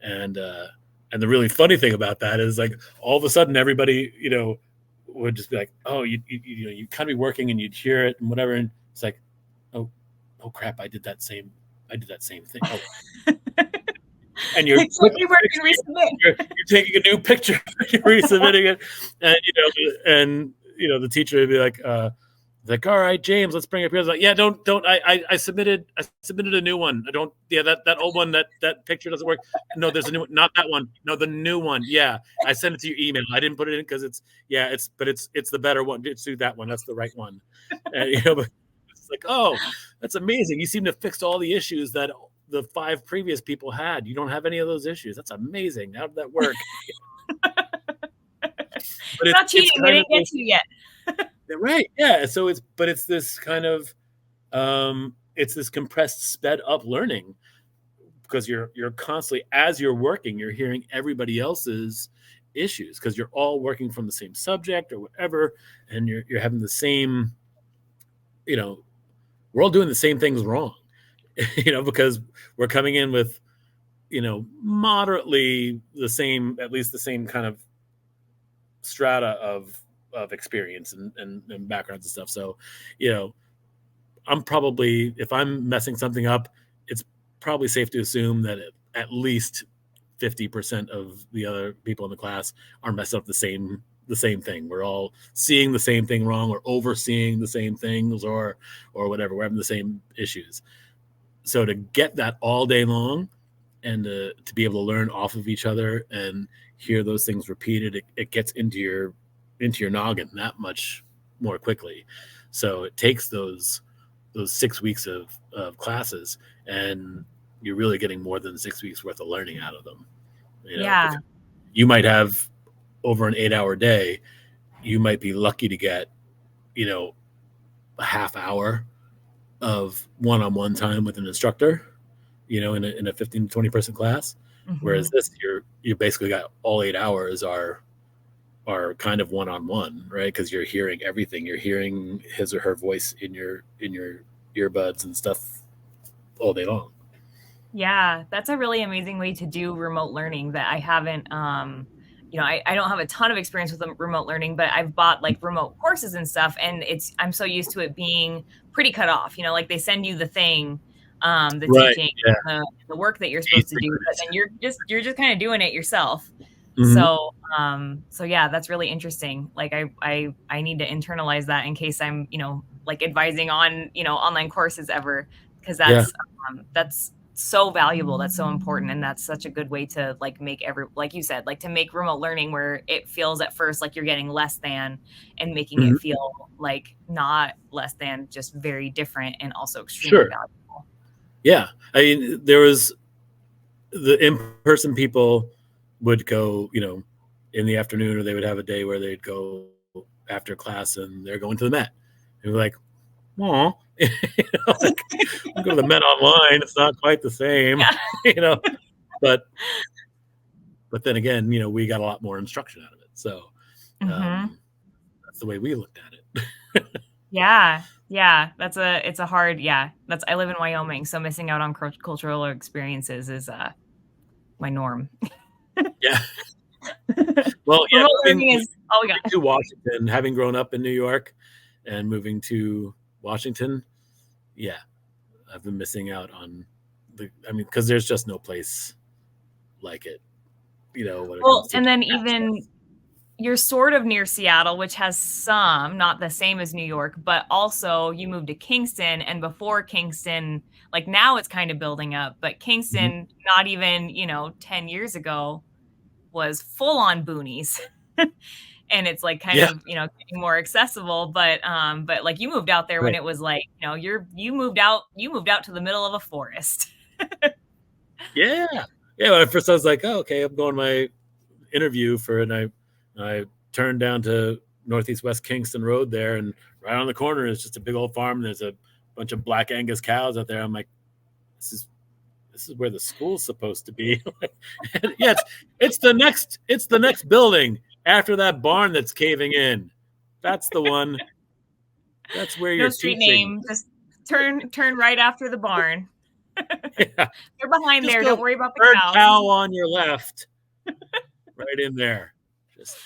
S2: And the really funny thing about that is, like, all of a sudden everybody, would just be like, oh, you kind of be working and you'd hear it and whatever. And it's like, oh crap, I did that same thing. Oh. And you're taking a new picture, you're resubmitting it, and the teacher would be like, all right, James, let's bring it up here. I was like, yeah, don't. I submitted a new one. I don't. Yeah, that old one, that picture doesn't work. No, there's a new one. Not that one. No, the new one. Yeah, I sent it to your email. I didn't put it in because it's the better one. It's that one. That's the right one. And, but it's like, oh, that's amazing. You seem to have fixed all the issues that the 5 previous people had. You don't have any of those issues. That's amazing. How did that work?
S1: But not cheating. They didn't get to you yet.
S2: Right. Yeah. So it's this kind of it's this compressed, sped up learning, because you're constantly, as you're working, you're hearing everybody else's issues, because you're all working from the same subject or whatever, and you're having the same, we're all doing the same things wrong, because we're coming in with, moderately the same, at least the same kind of strata of experience and backgrounds and stuff. So, I'm probably, if I'm messing something up, it's probably safe to assume that at least 50% of the other people in the class are messing up the same thing. We're all seeing the same thing wrong, or overseeing the same things, or whatever. We're having the same issues. So to get that all day long, and to be able to learn off of each other and hear those things repeated, it gets into your noggin that much more quickly. So it takes those 6 weeks of classes, and you're really getting more than 6 weeks worth of learning out of them.
S1: Yeah.
S2: You might have, over an 8-hour day, you might be lucky to get, a half hour of one-on-one time with an instructor, in a 15 to 20 person class.
S1: Mm-hmm.
S2: Whereas this, you basically got all 8 hours are kind of one-on-one, right? Because you're hearing everything. You're hearing his or her voice in your earbuds and stuff all day long.
S1: Yeah, that's a really amazing way to do remote learning that I haven't, I don't have a ton of experience with remote learning, but I've bought like remote courses and stuff, and I'm so used to it being pretty cut off, like they send you the thing, the
S2: right,
S1: teaching,
S2: yeah.
S1: the work that you're supposed to do, but then you're just kind of doing it yourself.
S2: Mm-hmm.
S1: So yeah, that's really interesting. Like I need to internalize that in case I'm, like advising on, online courses ever, because that's so valuable. That's so important. And that's such a good way to like like you said, like to make remote learning where it feels at first like you're getting less than, and making
S2: Mm-hmm.
S1: it feel like not less than, just very different and also extremely valuable.
S2: Yeah. I mean, there was the in-person people would go, in the afternoon, or they would have a day where they'd go after class and they're going to the Met. And we're like, aw, like, we go to the Met online. It's not quite the same, but then again, we got a lot more instruction out of it. So that's the way we looked at it.
S1: Yeah. It's a hard, I live in Wyoming, so missing out on cultural experiences is my norm.
S2: Yeah. Well, yeah,
S1: moving
S2: to Washington, having grown up in New York and moving to Washington, yeah, I've been missing out on because there's just no place like it,
S1: well, and then even you're sort of near Seattle, which has some, not the same as New York, but also you moved to Kingston, and before Kingston, like now it's kind of building up, but Kingston, not even, 10 years ago, was full on boonies. And it's like kind of, getting more accessible, but like you moved out there when it was like, you moved out to the middle of a forest.
S2: Yeah. When at first I was like, oh, okay, I'm going to my interview and I turned down to Northeast West Kingston Road there, and right on the corner is just a big old farm. There's a bunch of black Angus cows out there. I'm like, this is where the school's supposed to be. Yeah, it's the next building after that barn that's caving in. That's the one. That's where you're
S1: street
S2: teaching.
S1: name, Turn right after the barn.
S2: Yeah.
S1: They're behind
S2: Just
S1: there.
S2: go
S1: Don't worry about the
S2: herd
S1: cows.
S2: cow on your left. Right in there. Just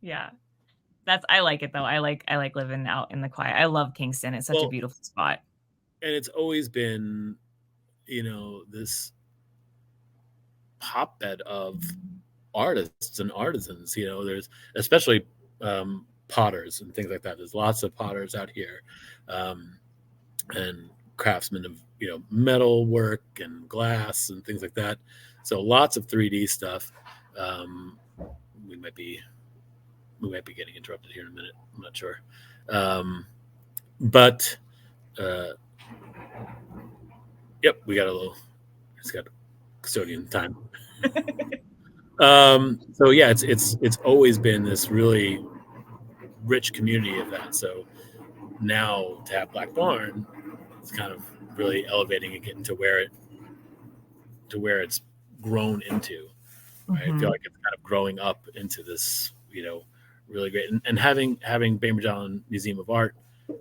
S1: Yeah. I like it though. I like living out in the quiet. I love Kingston. It's such a
S2: well,
S1: beautiful spot.
S2: and it's always been, this hotbed of artists and artisans. There's especially potters and things like that. There's lots of potters out here, and craftsmen of metal work and glass and things like that. So lots of 3D stuff. Um, we might be getting interrupted here in a minute. I'm not sure, but yep, we got a little. It's got custodian time. So yeah, it's always been this really rich community of that. So now to have Black Barn, it's kind of really elevating and getting to where it's grown into. Right? I feel like it's kind of growing up into this, really great. And having Bainbridge Island Museum of Art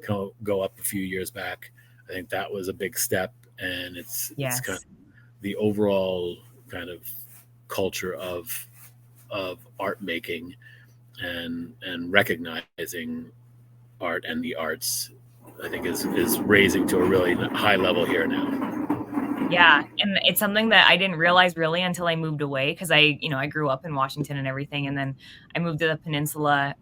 S2: go up a few years back, I think that was a big step. And it's kind of the overall kind of culture of art making and recognizing art and the arts, I think is raising to a really high level here now.
S1: Yeah, and it's something that I didn't realize really until I moved away because I grew up in Washington and everything, and then I moved to the peninsula,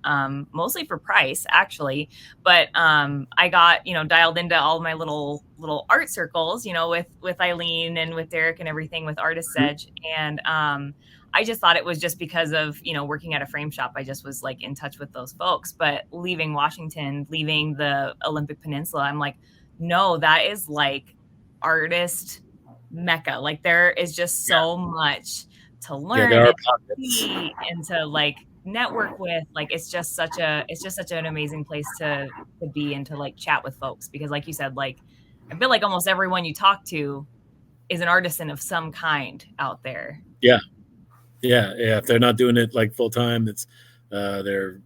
S1: mostly for price, actually. But I got dialed into all my little art circles, with Eileen and with Derek and everything with Artist Edge, and I just thought it was just because of working at a frame shop. I just was like in touch with those folks. But leaving Washington, leaving the Olympic Peninsula, I'm like, no, that is like artist mecca. Like there is just so much to learn
S2: there are
S1: and
S2: pockets.
S1: see and to like network with. Like it's just such an amazing place to be and to like chat with folks, because like you said, like I feel like almost everyone you talk to is an artisan of some kind out there.
S2: Yeah. If they're not doing it like full time, it's their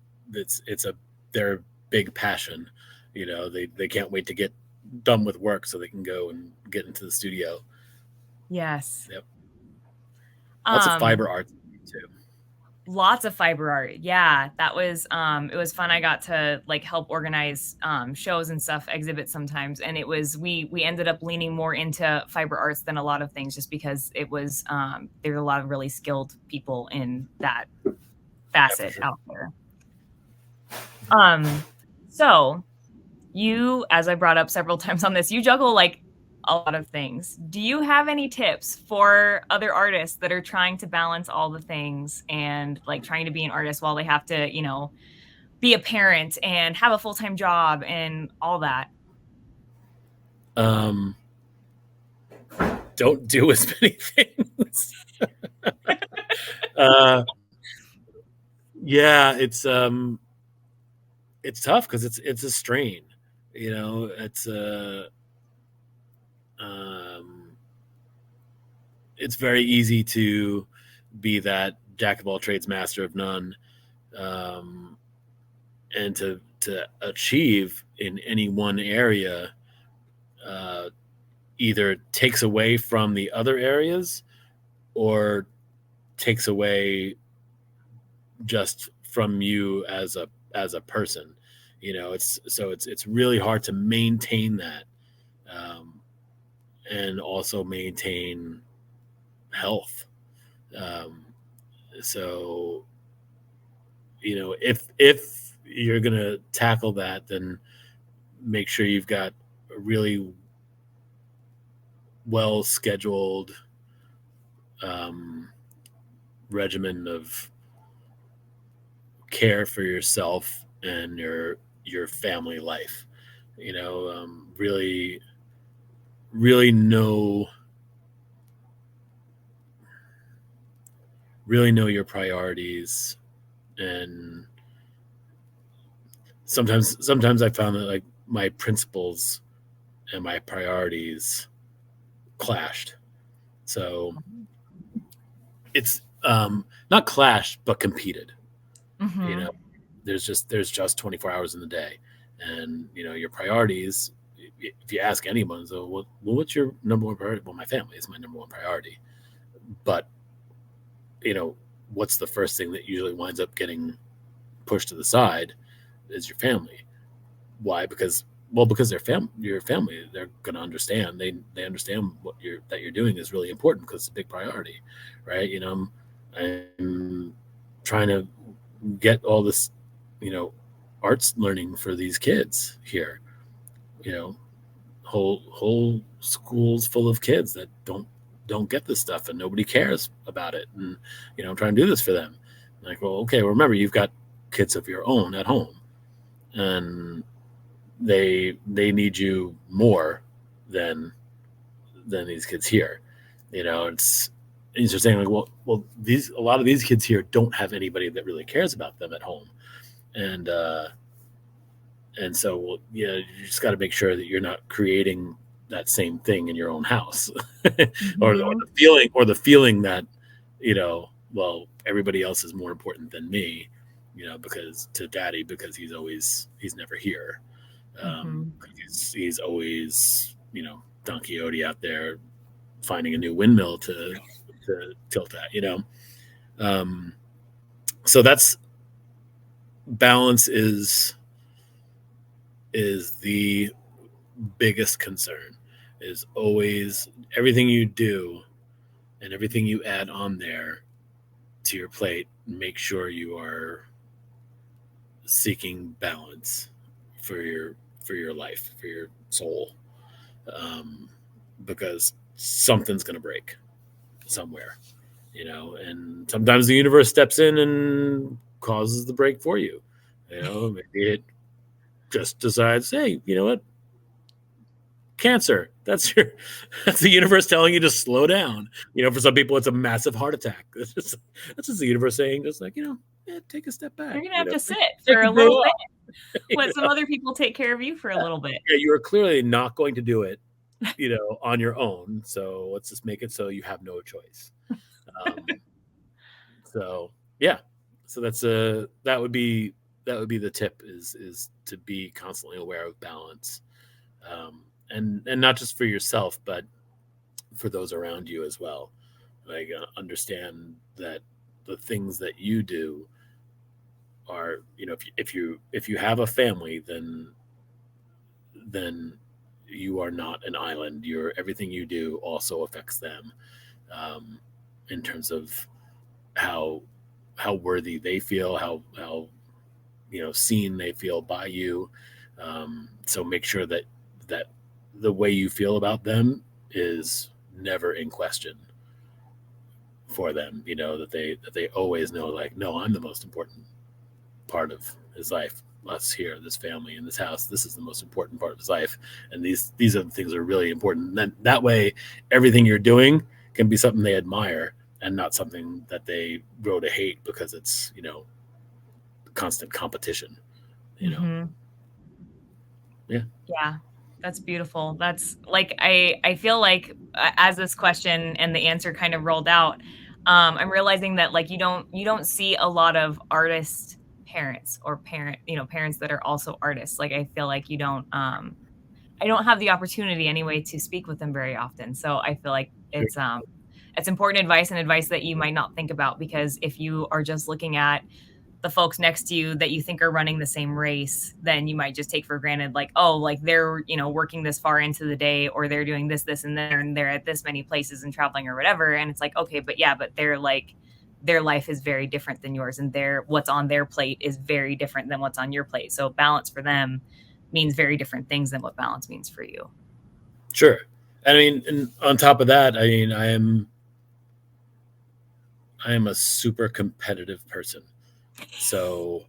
S2: big passion. They can't wait to get done with work so they can go and get into the studio.
S1: Yes.
S2: Yep. Lots of fiber art too.
S1: Lots of fiber art. Yeah, that was it was fun. I got to like help organize shows and stuff, exhibits sometimes, and it was we ended up leaning more into fiber arts than a lot of things, just because it was there's a lot of really skilled people in that facet out there. So you, as I brought up several times on this, you juggle like a lot of things. Do you have any tips for other artists that are trying to balance all the things and like trying to be an artist while they have to, be a parent and have a full-time job and all that?
S2: Don't do as many things. Yeah, it's tough because it's a strain. It's very easy to be that jack of all trades, master of none, and to achieve in any one area either takes away from the other areas or takes away just from you as a person. It's really hard to maintain that, and also maintain health. So if you're gonna tackle that, then make sure you've got a really well scheduled regimen of care for yourself and your family life. Really know your priorities. And sometimes I found that like my principles and my priorities clashed. So it's not clashed, but competed.
S1: Mm-hmm.
S2: There's just 24 hours in the day, and your priorities. If you ask anyone, so what's your number one priority? Well, my family is my number one priority. But what's the first thing that usually winds up getting pushed to the side is your family. Why? Because your family, they're going to understand. They understand that you're doing is really important because it's a big priority, right? I'm trying to get all this, arts learning for these kids here. Whole schools full of kids that don't get this stuff, and nobody cares about it. And I'm trying to do this for them. Like, well, okay, well, remember, you've got kids of your own at home, and they need you more than these kids here. It's interesting. Like, well, a lot of these kids here don't have anybody that really cares about them at home, and so you just got to make sure that you're not creating that same thing in your own house, or the feeling that well, everybody else is more important than me, because he's never here. He's always Don Quixote out there finding a new windmill to tilt at. So that's balance is the biggest concern. Is always everything you do and everything you add on there to your plate, make sure you are seeking balance for your life, for your soul, because something's going to break somewhere, and sometimes the universe steps in and causes the break for you. Maybe it just decides, hey, you know what? Cancer. That's the universe telling you to slow down. For some people, it's a massive heart attack. That's just the universe saying, just like, take a step back.
S1: You're gonna have to sit for a little bit. Let some other people take care of you for a little bit.
S2: Yeah, you are clearly not going to do it, on your own. So let's just make it so you have no choice. So yeah, so that would be the tip is to be constantly aware of balance, and not just for yourself, but for those around you as well. Like, understand that the things that you do are, if you have a family, then you are not an island. Everything you do also affects them, in terms of how worthy they feel, how seen they feel by you. So make sure that the way you feel about them is never in question for them. That they always know, like, no, I'm the most important part of his life. Us here, this family in this house, this is the most important part of his life, and these are the things that are really important. And then that way, everything you're doing can be something they admire and not something that they grow to hate because it's constant competition.
S1: Yeah, that's beautiful. That's like, I feel like as this question and the answer kind of rolled out, I'm realizing that, like, you don't see a lot of artist parents or parents that are also artists. Like, I feel like I don't have the opportunity anyway to speak with them very often. So I feel like it's important advice, and advice that you might not think about, because if you are just looking at the folks next to you that you think are running the same race, then you might just take for granted, like, oh, like, they're, working this far into the day, or they're doing this, and they're at this many places and traveling or whatever. And it's like, okay, but they're like, their life is very different than yours, and what's on their plate is very different than what's on your plate. So balance for them means very different things than what balance means for you.
S2: Sure. I mean, and on top of that, I mean, I am a super competitive person. So,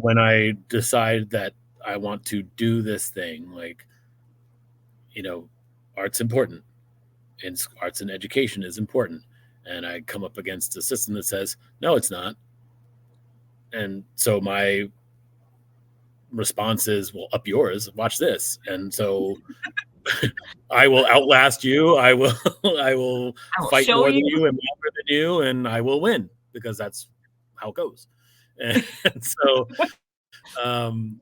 S2: when I decide that I want to do this thing, like, art's important, and arts and education is important, and I come up against a system that says, no, it's not. And so my response is, well, up yours, watch this. And so I will outlast you. I will fight more than you and longer than you, and I will win, because that's how it goes. And so um,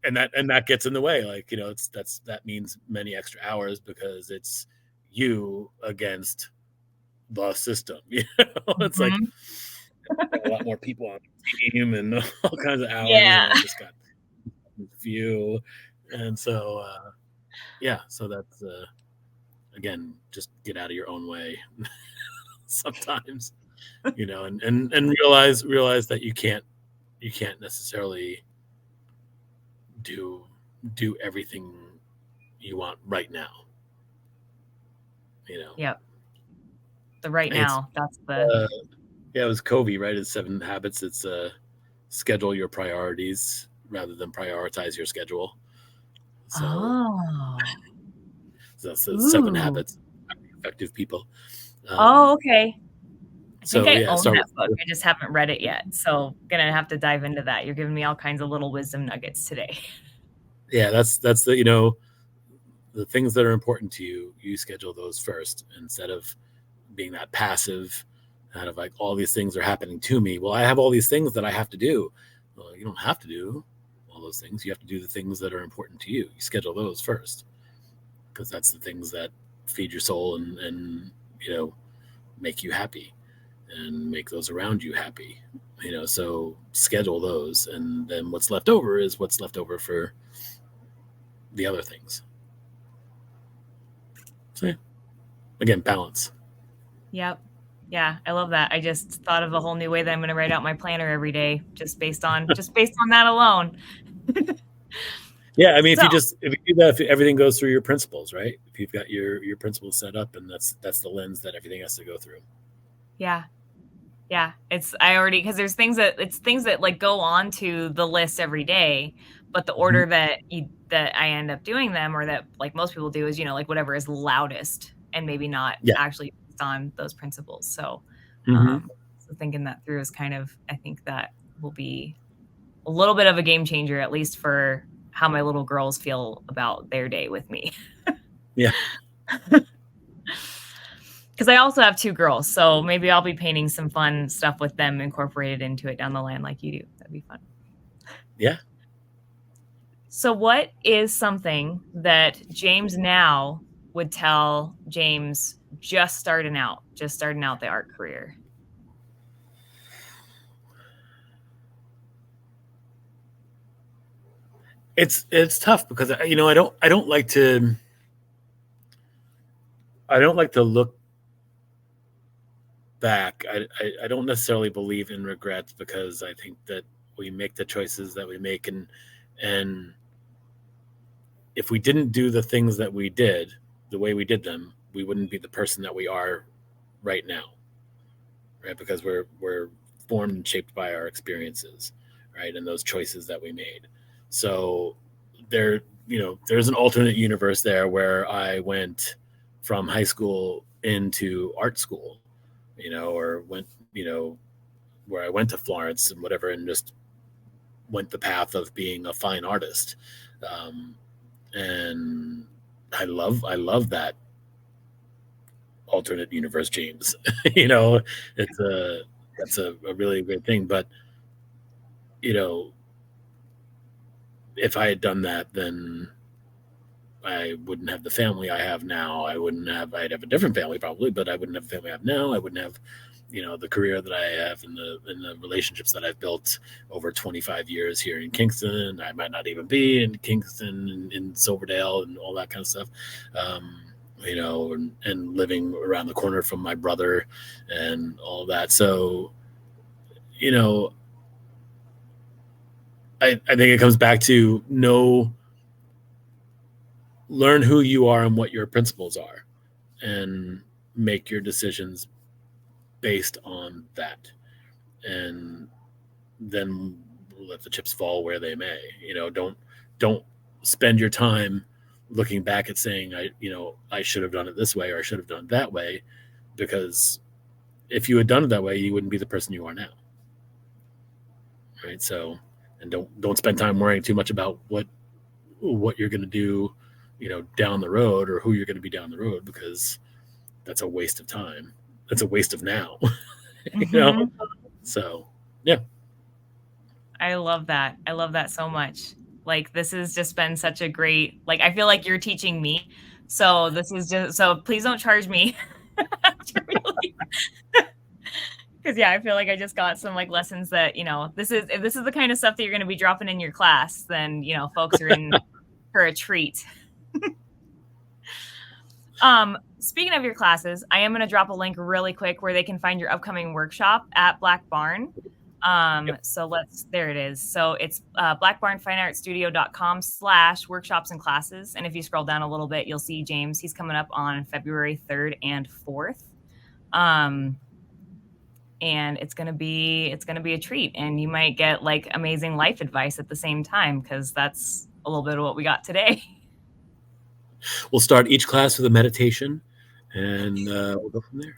S2: and that gets in the way. Like, that means many extra hours because it's you against the system. It's like
S1: Mhm.
S2: a lot more people on the team and all kinds of hours, and
S1: Yeah.
S2: I've just got few, and so yeah, so that's again, just get out of your own way sometimes, and realize that you can't necessarily do do everything you want right now. You know,
S1: Yep. The right
S2: it's
S1: now, that's the
S2: uh, yeah, it was Covey, right? It's 7 Habits. It's schedule your priorities rather than prioritize your schedule. So,
S1: Oh.
S2: that's the seven
S1: Ooh.
S2: habits of effective people.
S1: Oh,
S2: Um,
S1: okay. I think
S2: so
S1: I
S2: yeah,
S1: own
S2: start
S1: that book.
S2: with
S1: I just haven't read it yet, so gonna have to dive into that. You're giving me all kinds of little wisdom nuggets today.
S2: yeah. That's the things that are important to you. You schedule those first instead of being that passive kind of like all these things are happening to me. Well, I have all these things that I have to do. Well, you don't have to do all those things. You have to do the things that are important to you. You schedule those first because that's the things that feed your soul and make you happy and make those around you happy. So schedule those, and then what's left over is what's left over for the other things. So yeah, again, balance.
S1: Yep. Yeah, I love that. I just thought of a whole new way that I'm gonna write out my planner every day just based on that alone.
S2: Yeah, I mean,
S1: So,
S2: if you do that, if everything goes through your principles, right? If you've got your principles set up, and that's the lens that everything has to go through.
S1: yeah. Yeah, it's I already because there's things that like go on to the list every day, but the
S2: Mhm.
S1: order that I end up doing them or that like most people do is, like whatever is loudest and maybe not
S2: Yeah.
S1: actually based on those principles.
S2: Hmm.
S1: So thinking that through is kind of I think that will be a little bit of a game changer, at least for how my little girls feel about their day with me.
S2: Yeah.
S1: Because I also have two girls, so maybe I'll be painting some fun stuff with them incorporated into it down the line like you do. That'd be fun.
S2: Yeah.
S1: So, what is something that James now would tell James just starting out the art career?
S2: It's tough because I don't like to look back. I don't necessarily believe in regrets because I think that we make the choices that we make, and if we didn't do the things that we did the way we did them, we wouldn't be the person that we are right now, right? Because we're formed and shaped by our experiences, right, and those choices that we made. So there's an alternate universe there where I went from high school into art school, or went, where I went to Florence and whatever, and just went the path of being a fine artist. Um, and I love that alternate universe, James. you know, it's a that's a really great thing. But you know, if I had done that, then I wouldn't have the family I have now. I'd have a different family probably, but I wouldn't have the family I have now. I wouldn't have, the career that I have and the relationships that I've built over 25 years here in Kingston. I might not even be in Kingston and in Silverdale and all that kind of stuff. And living around the corner from my brother and all that. So, you know, I think it comes back to learn who you are and what your principles are, and make your decisions based on that, and then let the chips fall where they may. Don't spend your time looking back at saying I should have done it this way or I should have done it that way, because if you had done it that way, you wouldn't be the person you are now, right? So, and don't spend time worrying too much about what you're going to do, down the road, or who you're going to be down the road, because that's a waste of time. That's a waste of now. you know
S1: Mhm.
S2: so yeah.
S1: I love that. I love that so much. Like, this has just been such a great, like, I feel like you're teaching me. So this is just, so please don't charge me. Because yeah, I feel like I just got some like lessons that, this is, if this is the kind of stuff that you're going to be dropping in your class, then, folks are in for a treat. Speaking of your classes, I am going to drop a link really quick where they can find your upcoming workshop at Black Barn. So there it is. So it's blackbarnfineartstudio.com/workshops and classes. And if you scroll down a little bit, you'll see James. He's coming up on February 3rd and 4th. And it's going to be a treat, and you might get like amazing life advice at the same time, because that's a little bit of what we got today.
S2: We'll start each class with a meditation, and we'll go from there.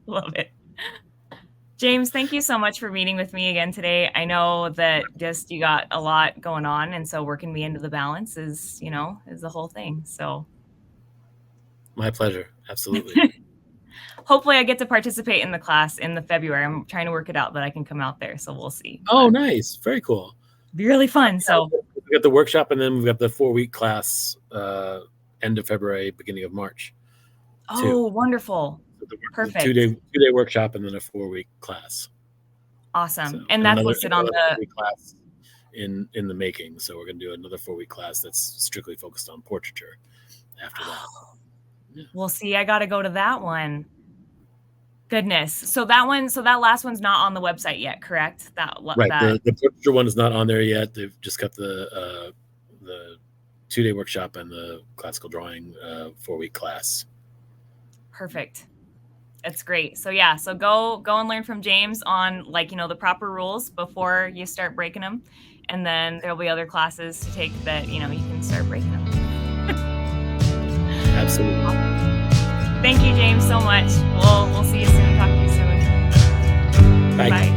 S1: Love it. James, thank you so much for meeting with me again today. I know that just you got a lot going on, and so working me into the balance is the whole thing. So
S2: my pleasure. Absolutely.
S1: Hopefully I get to participate in the class in the February. I'm trying to work it out that I can come out there, so we'll see.
S2: Oh, nice. Very cool.
S1: Be really fun. So
S2: we got the workshop, and then we've got the 4-week class end of February, beginning of March.
S1: Oh, wonderful. Perfect.
S2: 2-day workshop, and then a 4-week class.
S1: Awesome. So, and that's listed on the
S2: class in the making. So we're going to do another 4-week class that's strictly focused on portraiture after that.
S1: Yeah. Well, see, I got to go to that one. Goodness. So that last one's not on the website yet, correct?
S2: Right. The portraiture one is not on there yet. They've just got the 2-day workshop and the classical drawing 4-week class.
S1: Perfect. That's great. So yeah, so go and learn from James on the proper rules before you start breaking them, and then there'll be other classes to take that you can start breaking them.
S2: Absolutely.
S1: Thank you, James, so much. We'll see you soon. Talk to you soon.
S2: Bye.
S1: Bye.